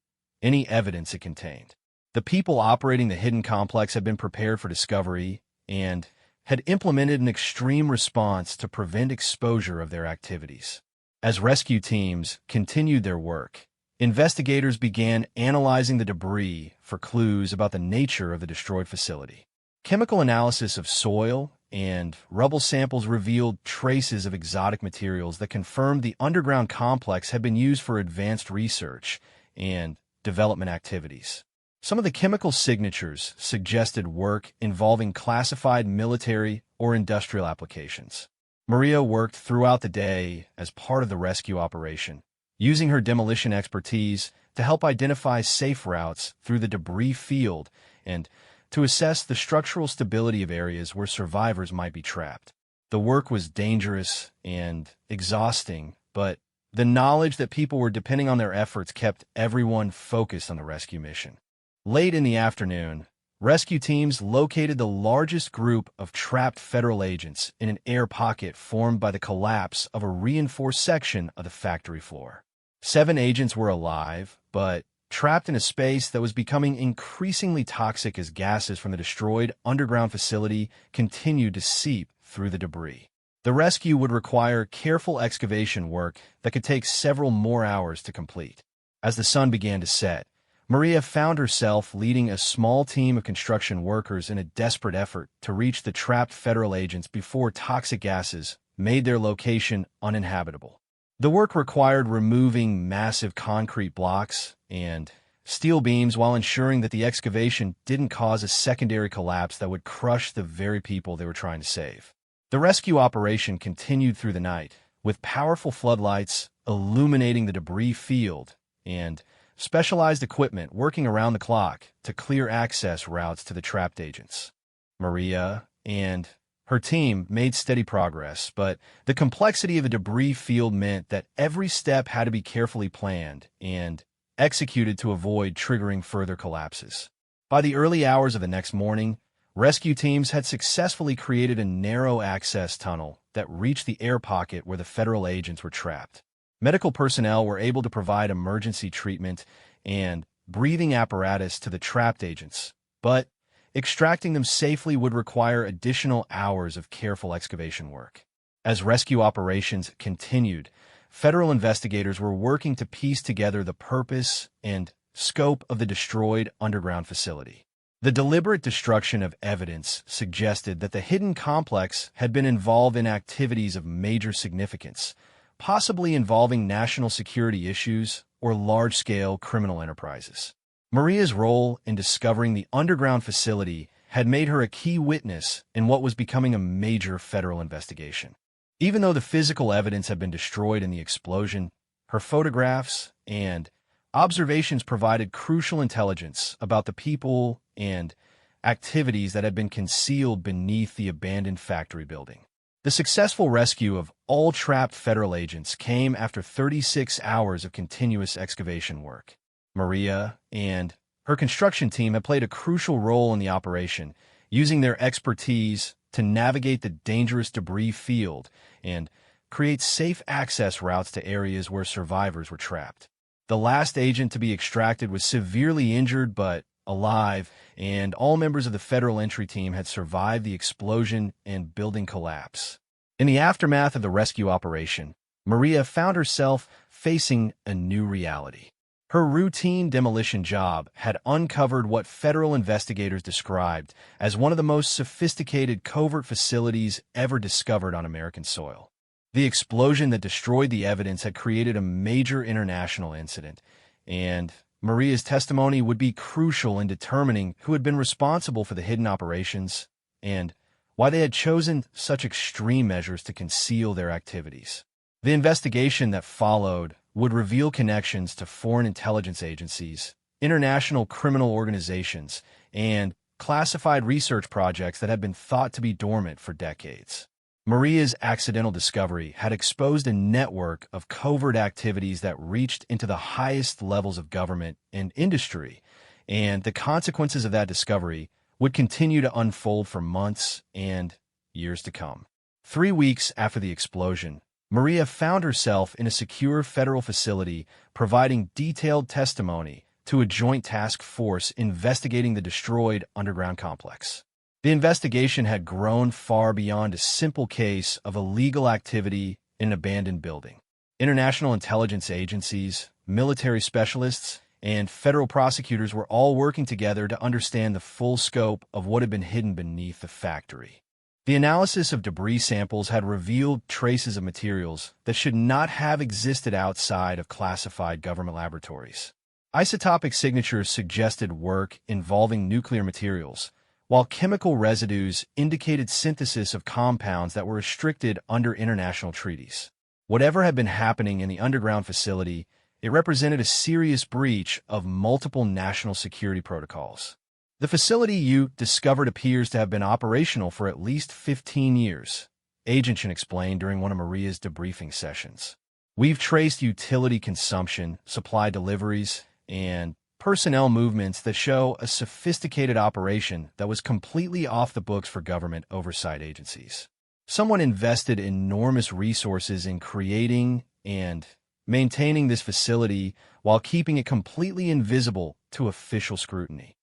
any evidence it contained. The people operating the hidden complex had been prepared for discovery and had implemented an extreme response to prevent exposure of their activities. As rescue teams continued their work, investigators began analyzing the debris for clues about the nature of the destroyed facility. Chemical analysis of soil and rubble samples revealed traces of exotic materials that confirmed the underground complex had been used for advanced research and development activities. Some of the chemical signatures suggested work involving classified military or industrial applications. Maria worked throughout the day as part of the rescue operation, using her demolition expertise to help identify safe routes through the debris field and to assess the structural stability of areas where survivors might be trapped. The work was dangerous and exhausting, but the knowledge that people were depending on their efforts kept everyone focused on the rescue mission. Late in the afternoon, rescue teams located the largest group of trapped federal agents in an air pocket formed by the collapse of a reinforced section of the factory floor. 7 agents were alive, but trapped in a space that was becoming increasingly toxic as gases from the destroyed underground facility continued to seep through the debris. The rescue would require careful excavation work that could take several more hours to complete. As the sun began to set, Maria found herself leading a small team of construction workers in a desperate effort to reach the trapped federal agents before toxic gases made their location uninhabitable. The work required removing massive concrete blocks and steel beams while ensuring that the excavation didn't cause a secondary collapse that would crush the very people they were trying to save. The rescue operation continued through the night, with powerful floodlights illuminating the debris field and specialized equipment working around the clock to clear access routes to the trapped agents. Maria and Her team made steady progress, but the complexity of a debris field meant that every step had to be carefully planned and executed to avoid triggering further collapses. By the early hours of the next morning, rescue teams had successfully created a narrow access tunnel that reached the air pocket where the federal agents were trapped. Medical personnel were able to provide emergency treatment and breathing apparatus to the trapped agents, but extracting them safely would require additional hours of careful excavation work. As rescue operations continued, federal investigators were working to piece together the purpose and scope of the destroyed underground facility. The deliberate destruction of evidence suggested that the hidden complex had been involved in activities of major significance, possibly involving national security issues or large-scale criminal enterprises. Maria's role in discovering the underground facility had made her a key witness in what was becoming a major federal investigation. Even though the physical evidence had been destroyed in the explosion, her photographs and observations provided crucial intelligence about the people and activities that had been concealed beneath the abandoned factory building. The successful rescue of all trapped federal agents came after 36 hours of continuous excavation work. Maria and her construction team had played a crucial role in the operation, using their expertise to navigate the dangerous debris field and create safe access routes to areas where survivors were trapped. The last agent to be extracted was severely injured but alive, and all members of the federal entry team had survived the explosion and building collapse. In the aftermath of the rescue operation, Maria found herself facing a new reality. Her routine demolition job had uncovered what federal investigators described as one of the most sophisticated covert facilities ever discovered on American soil. The explosion that destroyed the evidence had created a major international incident, and Maria's testimony would be crucial in determining who had been responsible for the hidden operations and why they had chosen such extreme measures to conceal their activities. The investigation that followed would reveal connections to foreign intelligence agencies, international criminal organizations, and classified research projects that had been thought to be dormant for decades. Maria's accidental discovery had exposed a network of covert activities that reached into the highest levels of government and industry, and the consequences of that discovery would continue to unfold for months and years to come. 3 weeks after the explosion, Maria found herself in a secure federal facility providing detailed testimony to a joint task force investigating the destroyed underground complex. The investigation had grown far beyond a simple case of illegal activity in an abandoned building. International intelligence agencies, military specialists, and federal prosecutors were all working together to understand the full scope of what had been hidden beneath the factory. The analysis of debris samples had revealed traces of materials that should not have existed outside of classified government laboratories. Isotopic signatures suggested work involving nuclear materials, while chemical residues indicated synthesis of compounds that were restricted under international treaties. Whatever had been happening in the underground facility, it represented a serious breach of multiple national security protocols. The facility you discovered appears to have been operational for at least 15 years, Agent Chen explained during one of Maria's debriefing sessions. We've traced utility consumption, supply deliveries, and personnel movements that show a sophisticated operation that was completely off the books for government oversight agencies. Someone invested enormous resources in creating and maintaining this facility while keeping it completely invisible to official scrutiny.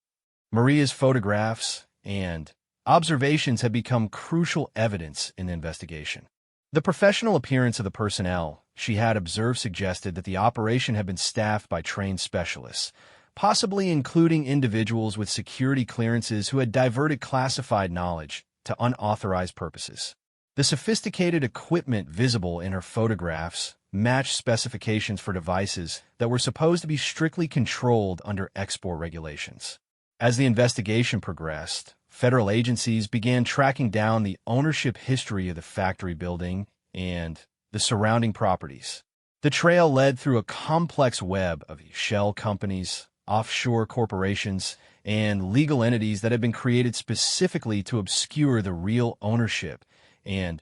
Maria's photographs and observations had become crucial evidence in the investigation. The professional appearance of the personnel she had observed suggested that the operation had been staffed by trained specialists, possibly including individuals with security clearances who had diverted classified knowledge to unauthorized purposes. The sophisticated equipment visible in her photographs matched specifications for devices that were supposed to be strictly controlled under export regulations. As the investigation progressed, federal agencies began tracking down the ownership history of the factory building and the surrounding properties. The trail led through a complex web of shell companies, offshore corporations, and legal entities that had been created specifically to obscure the real ownership and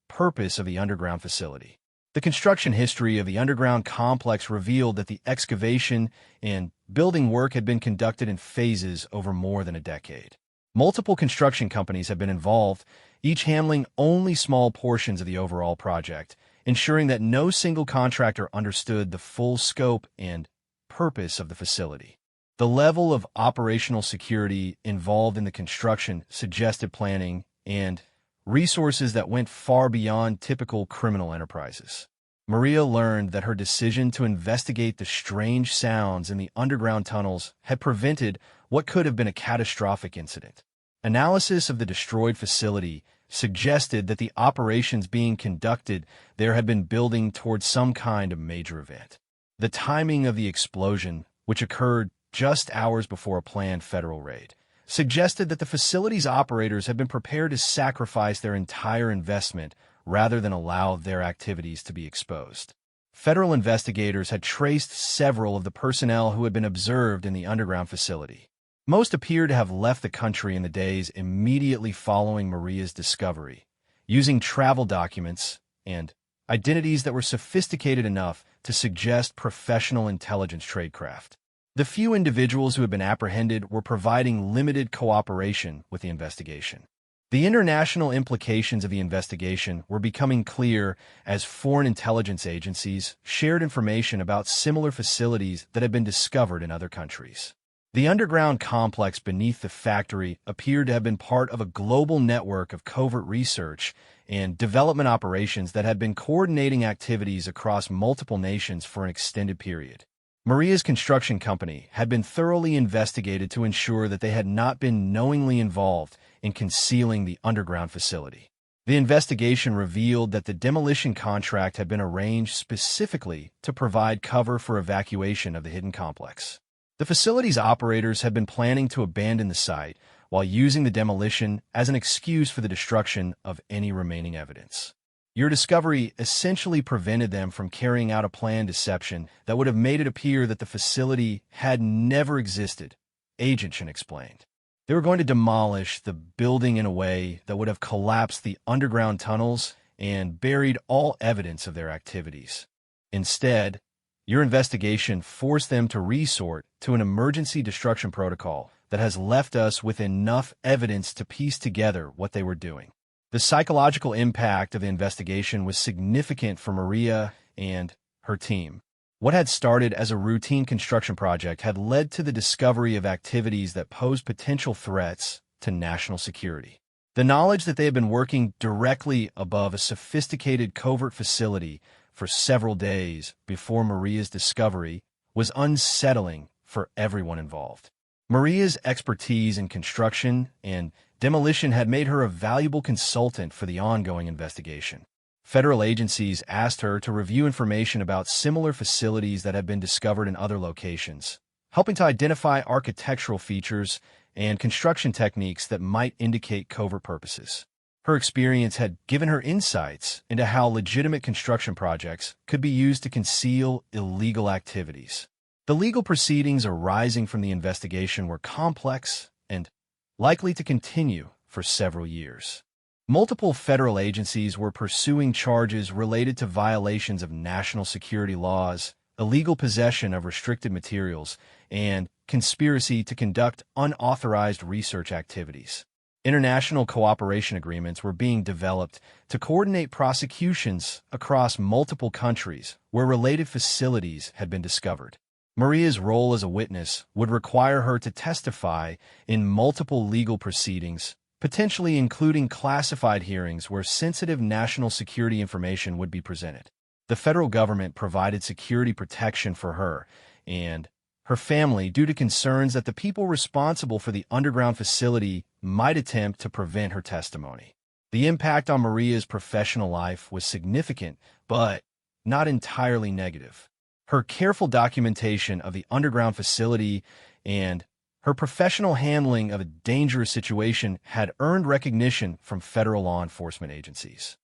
purpose of the underground facility. The construction history of the underground complex revealed that the excavation and building work had been conducted in phases over more than a decade. Multiple construction companies had been involved, each handling only small portions of the overall project, ensuring that no single contractor understood the full scope and purpose of the facility. The level of operational security involved in the construction suggested planning and resources that went far beyond typical criminal enterprises. Maria learned that her decision to investigate the strange sounds in the underground tunnels had prevented what could have been a catastrophic incident. Analysis of the destroyed facility suggested that the operations being conducted there had been building towards some kind of major event. The timing of the explosion, which occurred just hours before a planned federal raid, suggested that the facility's operators had been prepared to sacrifice their entire investment rather than allow their activities to be exposed. Federal investigators had traced several of the personnel who had been observed in the underground facility. Most appeared to have left the country in the days immediately following Maria's discovery, using travel documents and identities that were sophisticated enough to suggest professional intelligence tradecraft. The few individuals who had been apprehended were providing limited cooperation with the investigation. The international implications of the investigation were becoming clear as foreign intelligence agencies shared information about similar facilities that had been discovered in other countries. The underground complex beneath the factory appeared to have been part of a global network of covert research and development operations that had been coordinating activities across multiple nations for an extended period. Maria's construction company had been thoroughly investigated to ensure that they had not been knowingly involved in concealing the underground facility. The investigation revealed that the demolition contract had been arranged specifically to provide cover for evacuation of the hidden complex. The facility's operators had been planning to abandon the site while using the demolition as an excuse for the destruction of any remaining evidence. Your discovery essentially prevented them from carrying out a planned deception that would have made it appear that the facility had never existed, Agent Chen explained. They were going to demolish the building in a way that would have collapsed the underground tunnels and buried all evidence of their activities. Instead, your investigation forced them to resort to an emergency destruction protocol that has left us with enough evidence to piece together what they were doing. The psychological impact of the investigation was significant for Maria and her team. What had started as a routine construction project had led to the discovery of activities that posed potential threats to national security. The knowledge that they had been working directly above a sophisticated covert facility for several days before Maria's discovery was unsettling for everyone involved. Maria's expertise in construction and demolition had made her a valuable consultant for the ongoing investigation. Federal agencies asked her to review information about similar facilities that had been discovered in other locations, helping to identify architectural features and construction techniques that might indicate covert purposes. Her experience had given her insights into how legitimate construction projects could be used to conceal illegal activities. The legal proceedings arising from the investigation were complex and likely to continue for several years. Multiple federal agencies were pursuing charges related to violations of national security laws, illegal possession of restricted materials, and conspiracy to conduct unauthorized research activities. International cooperation agreements were being developed to coordinate prosecutions across multiple countries where related facilities had been discovered. Maria's role as a witness would require her to testify in multiple legal proceedings, potentially including classified hearings where sensitive national security information would be presented. The federal government provided security protection for her and her family due to concerns that the people responsible for the underground facility might attempt to prevent her testimony. The impact on Maria's professional life was significant, but not entirely negative. Her careful documentation of the underground facility and her professional handling of a dangerous situation had earned recognition from federal law enforcement agencies.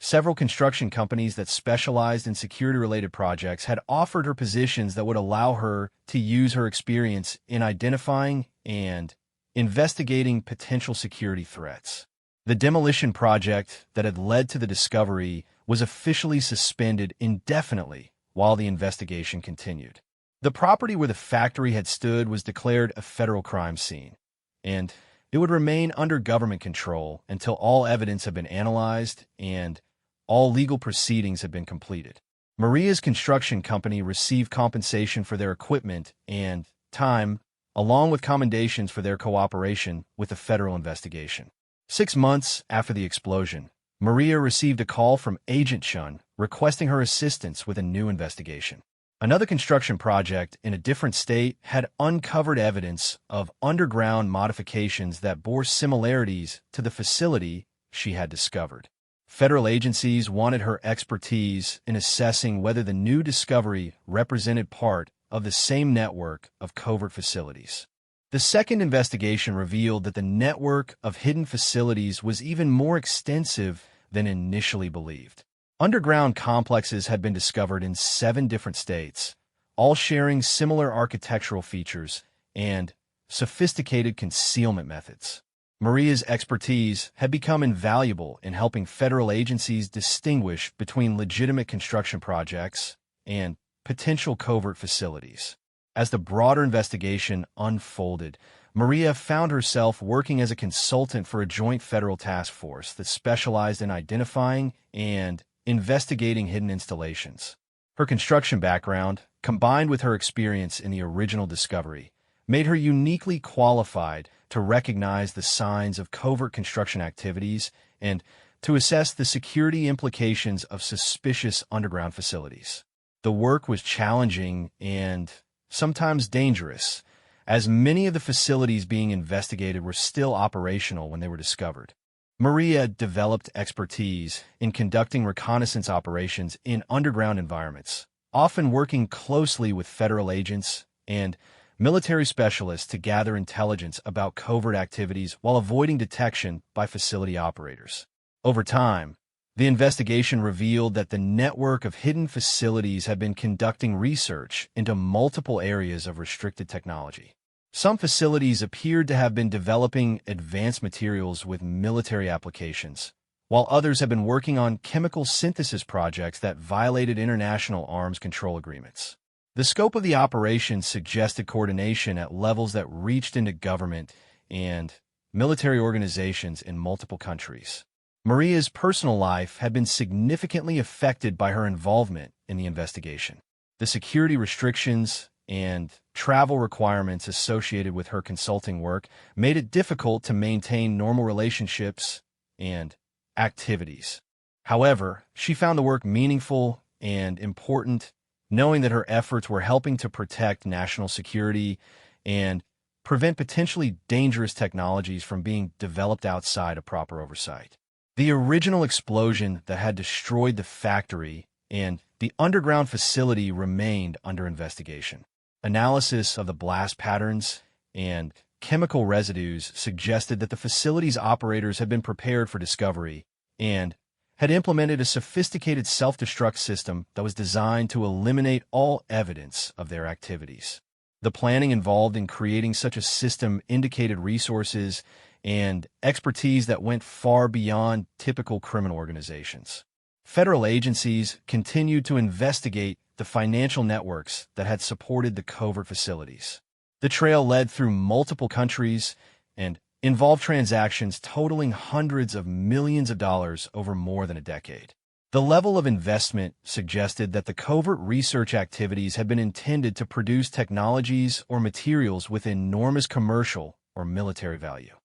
Several construction companies that specialized in security-related projects had offered her positions that would allow her to use her experience in identifying and investigating potential security threats. The demolition project that had led to the discovery was officially suspended indefinitely while the investigation continued. The property where the factory had stood was declared a federal crime scene, and it would remain under government control until all evidence had been analyzed and all legal proceedings had been completed. Maria's construction company received compensation for their equipment and time, along with commendations for their cooperation with the federal investigation. 6 months after the explosion, Maria received a call from Agent Chun requesting her assistance with a new investigation. Another construction project in a different state had uncovered evidence of underground modifications that bore similarities to the facility she had discovered. Federal agencies wanted her expertise in assessing whether the new discovery represented part of the same network of covert facilities. The second investigation revealed that the network of hidden facilities was even more extensive than initially believed. Underground complexes had been discovered in 7 different states, all sharing similar architectural features and sophisticated concealment methods. Maria's expertise had become invaluable in helping federal agencies distinguish between legitimate construction projects and potential covert facilities. As the broader investigation unfolded, Maria found herself working as a consultant for a joint federal task force that specialized in identifying and investigating hidden installations. Her construction background, combined with her experience in the original discovery, made her uniquely qualified to recognize the signs of covert construction activities and to assess the security implications of suspicious underground facilities. The work was challenging and sometimes dangerous, as many of the facilities being investigated were still operational when they were discovered. Maria developed expertise in conducting reconnaissance operations in underground environments, often working closely with federal agents and military specialists to gather intelligence about covert activities while avoiding detection by facility operators. Over time, the investigation revealed that the network of hidden facilities had been conducting research into multiple areas of restricted technology. Some facilities appeared to have been developing advanced materials with military applications, while others had been working on chemical synthesis projects that violated international arms control agreements. The scope of the operation suggested coordination at levels that reached into government and military organizations in multiple countries. Maria's personal life had been significantly affected by her involvement in the investigation. The security restrictions and travel requirements associated with her consulting work made it difficult to maintain normal relationships and activities. However, she found the work meaningful and important, knowing that her efforts were helping to protect national security and prevent potentially dangerous technologies from being developed outside of proper oversight. The original explosion that had destroyed the factory and the underground facility remained under investigation. Analysis of the blast patterns and chemical residues suggested that the facility's operators had been prepared for discovery and had implemented a sophisticated self-destruct system that was designed to eliminate all evidence of their activities. The planning involved in creating such a system indicated resources and expertise that went far beyond typical criminal organizations. Federal agencies continued to investigate the financial networks that had supported the covert facilities. The trail led through multiple countries and involved transactions totaling hundreds of millions of dollars over more than a decade. The level of investment suggested that the covert research activities had been intended to produce technologies or materials with enormous commercial or military value.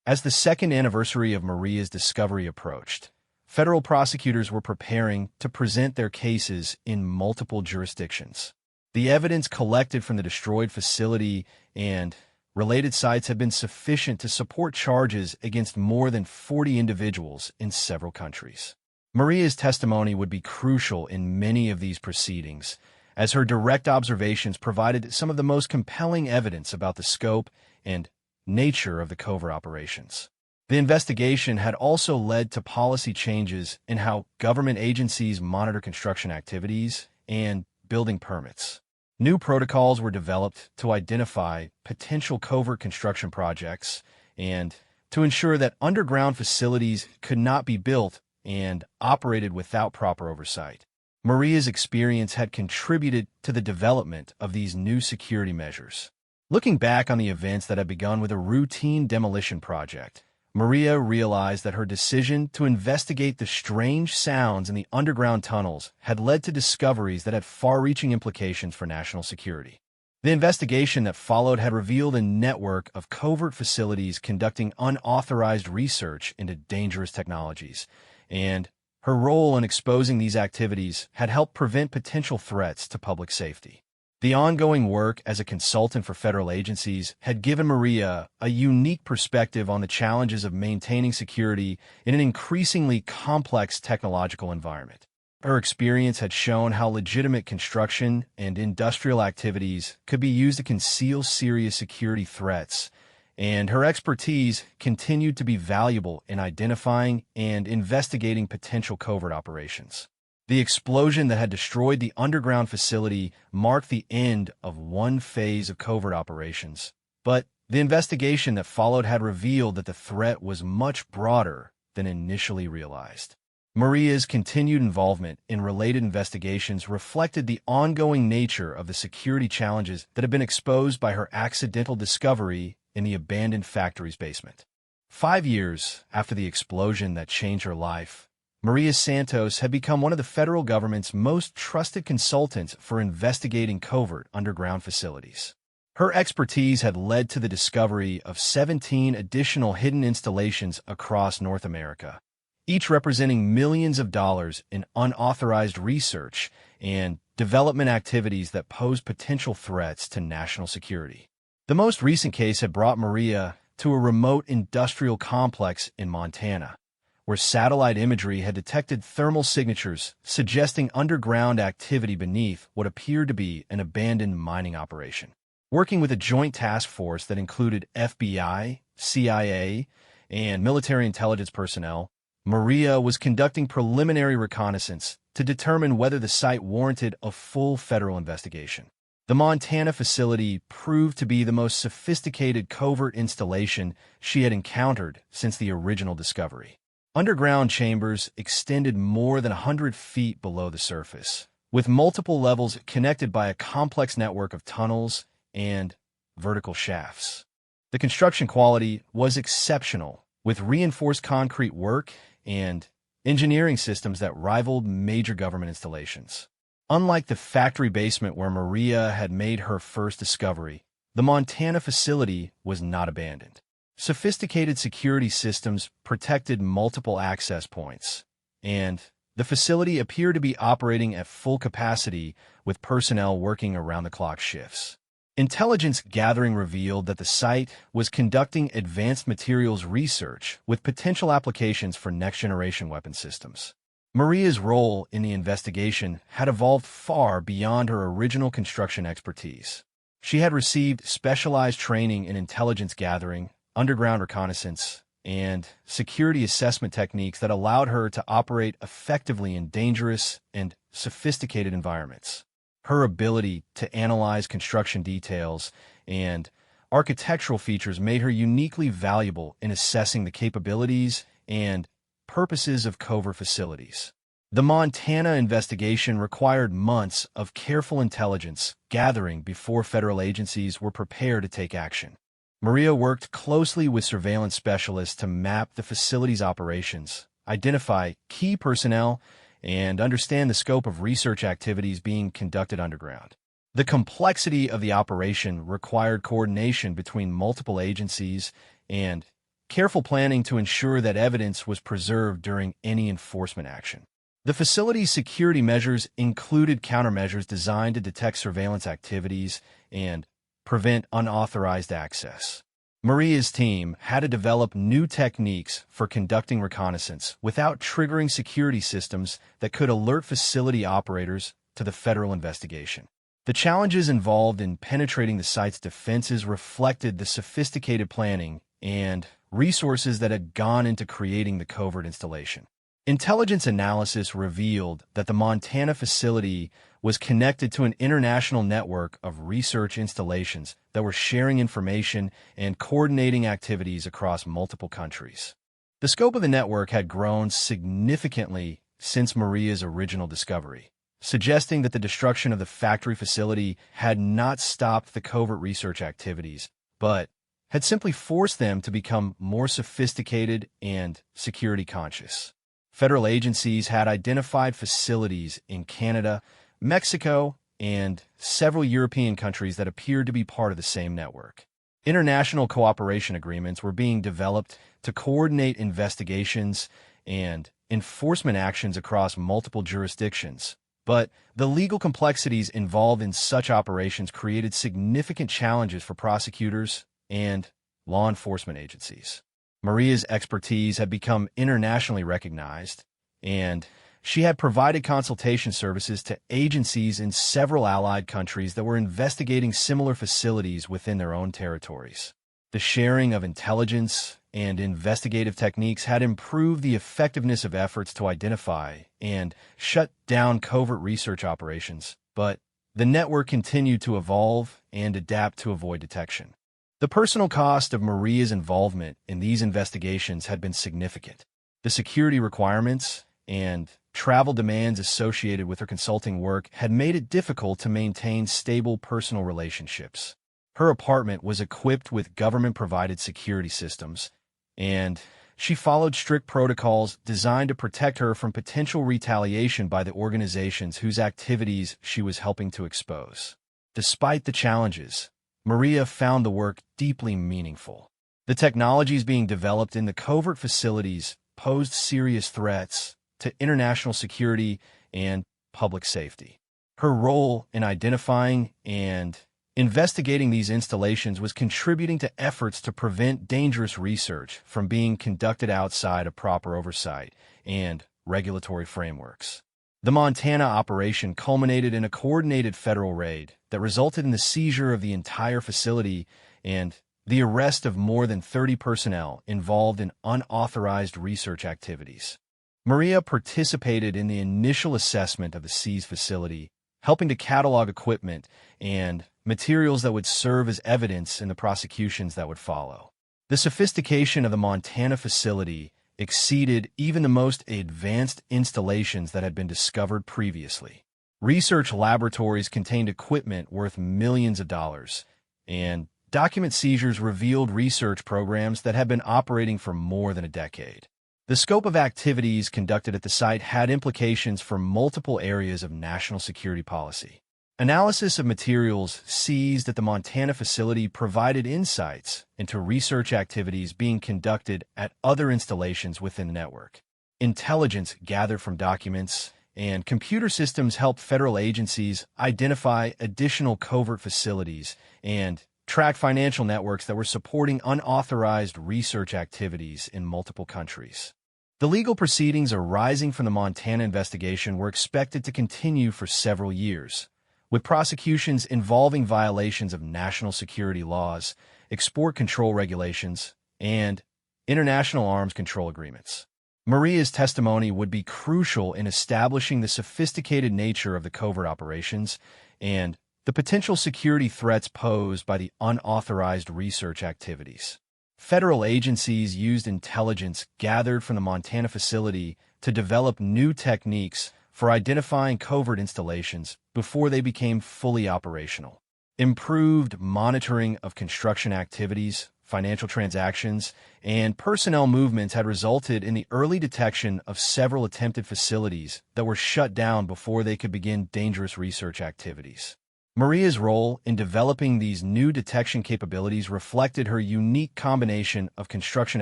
As the second anniversary of Maria's discovery approached, federal prosecutors were preparing to present their cases in multiple jurisdictions. The evidence collected from the destroyed facility and related sites had been sufficient to support charges against more than 40 individuals in several countries. Maria's testimony would be crucial in many of these proceedings, as her direct observations provided some of the most compelling evidence about the scope and nature of the covert operations. The investigation had also led to policy changes in how government agencies monitor construction activities and building permits. New protocols were developed to identify potential covert construction projects and to ensure that underground facilities could not be built and operated without proper oversight. Maria's experience had contributed to the development of these new security measures. Looking back on the events that had begun with a routine demolition project, Maria realized that her decision to investigate the strange sounds in the underground tunnels had led to discoveries that had far-reaching implications for national security. The investigation that followed had revealed a network of covert facilities conducting unauthorized research into dangerous technologies, and her role in exposing these activities had helped prevent potential threats to public safety. The ongoing work as a consultant for federal agencies had given Maria a unique perspective on the challenges of maintaining security in an increasingly complex technological environment. Her experience had shown how legitimate construction and industrial activities could be used to conceal serious security threats, and her expertise continued to be valuable in identifying and investigating potential covert operations. The explosion that had destroyed the underground facility marked the end of one phase of covert operations, but the investigation that followed had revealed that the threat was much broader than initially realized. Maria's continued involvement in related investigations reflected the ongoing nature of the security challenges that had been exposed by her accidental discovery in the abandoned factory's basement. 5 years after the explosion that changed her life, Maria Santos had become one of the federal government's most trusted consultants for investigating covert underground facilities. Her expertise had led to the discovery of 17 additional hidden installations across North America, each representing millions of dollars in unauthorized research and development activities that posed potential threats to national security. The most recent case had brought Maria to a remote industrial complex in Montana, where satellite imagery had detected thermal signatures suggesting underground activity beneath what appeared to be an abandoned mining operation. Working with a joint task force that included FBI, CIA, and military intelligence personnel, Maria was conducting preliminary reconnaissance to determine whether the site warranted a full federal investigation. The Montana facility proved to be the most sophisticated covert installation she had encountered since the original discovery. Underground chambers extended more than 100 feet below the surface, with multiple levels connected by a complex network of tunnels and vertical shafts. The construction quality was exceptional, with reinforced concrete work and engineering systems that rivaled major government installations. Unlike the factory basement where Maria had made her first discovery, the Montana facility was not abandoned. Sophisticated security systems protected multiple access points, and the facility appeared to be operating at full capacity with personnel working around-the-clock shifts. Intelligence gathering revealed that the site was conducting advanced materials research with potential applications for next-generation weapon systems. Maria's role in the investigation had evolved far beyond her original construction expertise. She had received specialized training in intelligence gathering, underground reconnaissance, and security assessment techniques that allowed her to operate effectively in dangerous and sophisticated environments. Her ability to analyze construction details and architectural features made her uniquely valuable in assessing the capabilities and purposes of covert facilities. The Montana investigation required months of careful intelligence gathering before federal agencies were prepared to take action. Maria worked closely with surveillance specialists to map the facility's operations, identify key personnel, and understand the scope of research activities being conducted underground. The complexity of the operation required coordination between multiple agencies and careful planning to ensure that evidence was preserved during any enforcement action. The facility's security measures included countermeasures designed to detect surveillance activities and prevent unauthorized access. Maria's team had to develop new techniques for conducting reconnaissance without triggering security systems that could alert facility operators to the federal investigation. The challenges involved in penetrating the site's defenses reflected the sophisticated planning and resources that had gone into creating the covert installation. Intelligence analysis revealed that the Montana facility was connected to an international network of research installations that were sharing information and coordinating activities across multiple countries. The scope of the network had grown significantly since Maria's original discovery, suggesting that the destruction of the factory facility had not stopped the covert research activities, but had simply forced them to become more sophisticated and security conscious. Federal agencies had identified facilities in Canada, Mexico, and several European countries that appeared to be part of the same network. International cooperation agreements were being developed to coordinate investigations and enforcement actions across multiple jurisdictions, but the legal complexities involved in such operations created significant challenges for prosecutors and law enforcement agencies. Maria's expertise had become internationally recognized, and she had provided consultation services to agencies in several allied countries that were investigating similar facilities within their own territories. The sharing of intelligence and investigative techniques had improved the effectiveness of efforts to identify and shut down covert research operations, but the network continued to evolve and adapt to avoid detection. The personal cost of Maria's involvement in these investigations had been significant. The security requirements and travel demands associated with her consulting work had made it difficult to maintain stable personal relationships. Her apartment was equipped with government-provided security systems, and she followed strict protocols designed to protect her from potential retaliation by the organizations whose activities she was helping to expose. Despite the challenges, Maria found the work deeply meaningful. The technologies being developed in the covert facilities posed serious threats to international security and public safety. Her role in identifying and investigating these installations was contributing to efforts to prevent dangerous research from being conducted outside of proper oversight and regulatory frameworks. The Montana operation culminated in a coordinated federal raid that resulted in the seizure of the entire facility and the arrest of more than 30 personnel involved in unauthorized research activities. Maria participated in the initial assessment of the seized facility, helping to catalog equipment and materials that would serve as evidence in the prosecutions that would follow. The sophistication of the Montana facility exceeded even the most advanced installations that had been discovered previously. Research laboratories contained equipment worth millions of dollars, and document seizures revealed research programs that had been operating for more than a decade. The scope of activities conducted at the site had implications for multiple areas of national security policy. Analysis of materials seized at the Montana facility provided insights into research activities being conducted at other installations within the network. Intelligence gathered from documents and computer systems helped federal agencies identify additional covert facilities and track financial networks that were supporting unauthorized research activities in multiple countries. The legal proceedings arising from the Montana investigation were expected to continue for several years, with prosecutions involving violations of national security laws, export control regulations, and international arms control agreements. Maria's testimony would be crucial in establishing the sophisticated nature of the covert operations and the potential security threats posed by the unauthorized research activities. Federal agencies used intelligence gathered from the Montana facility to develop new techniques for identifying covert installations before they became fully operational. Improved monitoring of construction activities, financial transactions, and personnel movements had resulted in the early detection of several attempted facilities that were shut down before they could begin dangerous research activities. Maria's role in developing these new detection capabilities reflected her unique combination of construction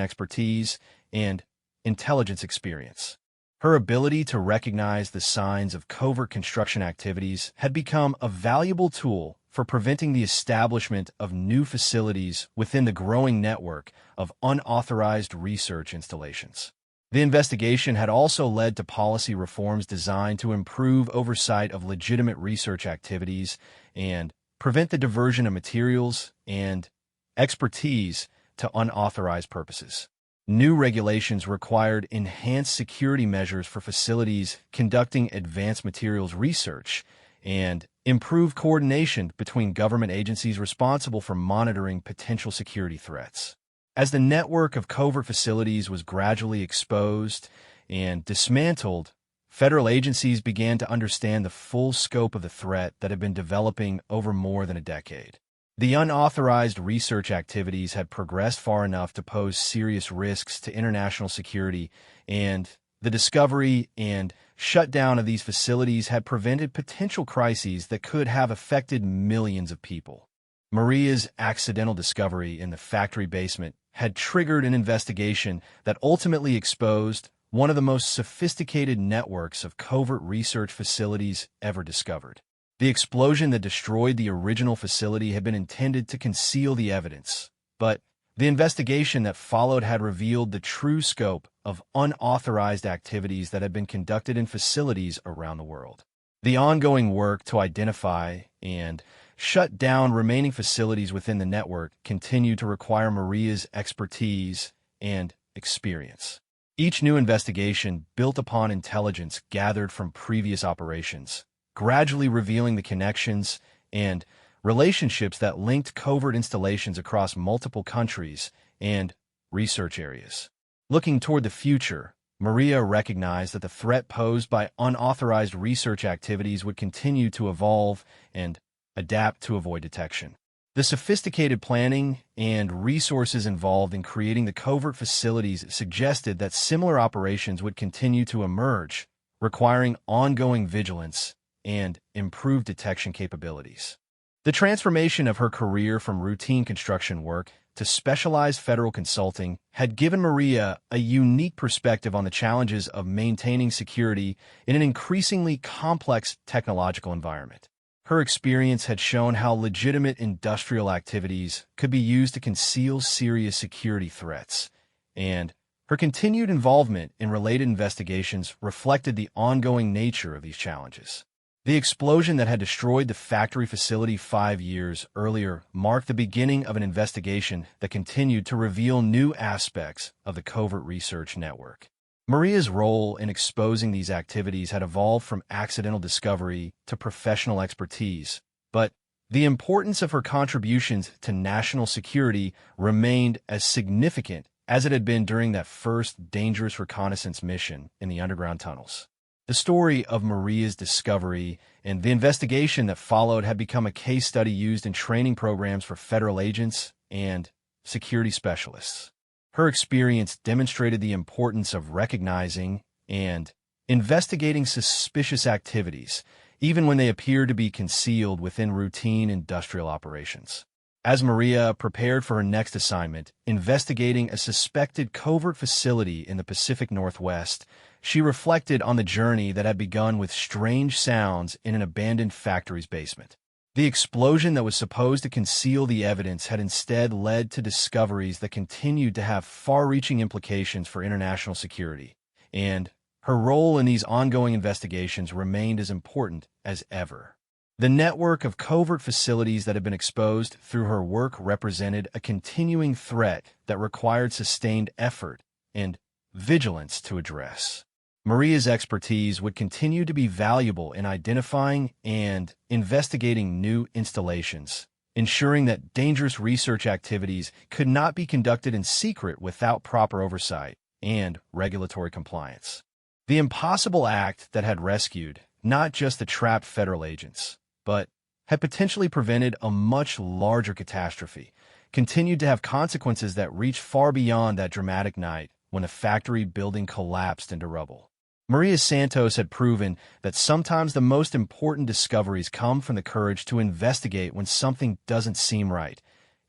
expertise and intelligence experience. Her ability to recognize the signs of covert construction activities had become a valuable tool for preventing the establishment of new facilities within the growing network of unauthorized research installations. The investigation had also led to policy reforms designed to improve oversight of legitimate research activities and prevent the diversion of materials and expertise to unauthorized purposes. New regulations required enhanced security measures for facilities conducting advanced materials research and improved coordination between government agencies responsible for monitoring potential security threats. As the network of covert facilities was gradually exposed and dismantled, federal agencies began to understand the full scope of the threat that had been developing over more than a decade. The unauthorized research activities had progressed far enough to pose serious risks to international security, and the discovery and shutdown of these facilities had prevented potential crises that could have affected millions of people. Maria's accidental discovery in the factory basement had triggered an investigation that ultimately exposed one of the most sophisticated networks of covert research facilities ever discovered. The explosion that destroyed the original facility had been intended to conceal the evidence, but the investigation that followed had revealed the true scope of unauthorized activities that had been conducted in facilities around the world. The ongoing work to identify and shut down remaining facilities within the network continued to require Maria's expertise and experience. Each new investigation built upon intelligence gathered from previous operations, gradually revealing the connections and relationships that linked covert installations across multiple countries and research areas. Looking toward the future, Maria recognized that the threat posed by unauthorized research activities would continue to evolve and adapt to avoid detection. The sophisticated planning and resources involved in creating the covert facilities suggested that similar operations would continue to emerge, requiring ongoing vigilance and improved detection capabilities. The transformation of her career from routine construction work to specialized federal consulting had given Maria a unique perspective on the challenges of maintaining security in an increasingly complex technological environment. Her experience had shown how legitimate industrial activities could be used to conceal serious security threats, and her continued involvement in related investigations reflected the ongoing nature of these challenges. The explosion that had destroyed the factory facility 5 years earlier marked the beginning of an investigation that continued to reveal new aspects of the covert research network. Maria's role in exposing these activities had evolved from accidental discovery to professional expertise, but the importance of her contributions to national security remained as significant as it had been during that first dangerous reconnaissance mission in the underground tunnels. The story of Maria's discovery and the investigation that followed had become a case study used in training programs for federal agents and security specialists. Her experience demonstrated the importance of recognizing and investigating suspicious activities, even when they appear to be concealed within routine industrial operations. As Maria prepared for her next assignment, investigating a suspected covert facility in the Pacific Northwest, she reflected on the journey that had begun with strange sounds in an abandoned factory's basement. The explosion that was supposed to conceal the evidence had instead led to discoveries that continued to have far-reaching implications for international security, and her role in these ongoing investigations remained as important as ever. The network of covert facilities that had been exposed through her work represented a continuing threat that required sustained effort and vigilance to address. Maria's expertise would continue to be valuable in identifying and investigating new installations, ensuring that dangerous research activities could not be conducted in secret without proper oversight and regulatory compliance. The impossible act that had rescued not just the trapped federal agents, but had potentially prevented a much larger catastrophe, continued to have consequences that reached far beyond that dramatic night when the factory building collapsed into rubble. Maria Santos had proven that sometimes the most important discoveries come from the courage to investigate when something doesn't seem right,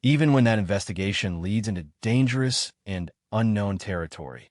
even when that investigation leads into dangerous and unknown territory.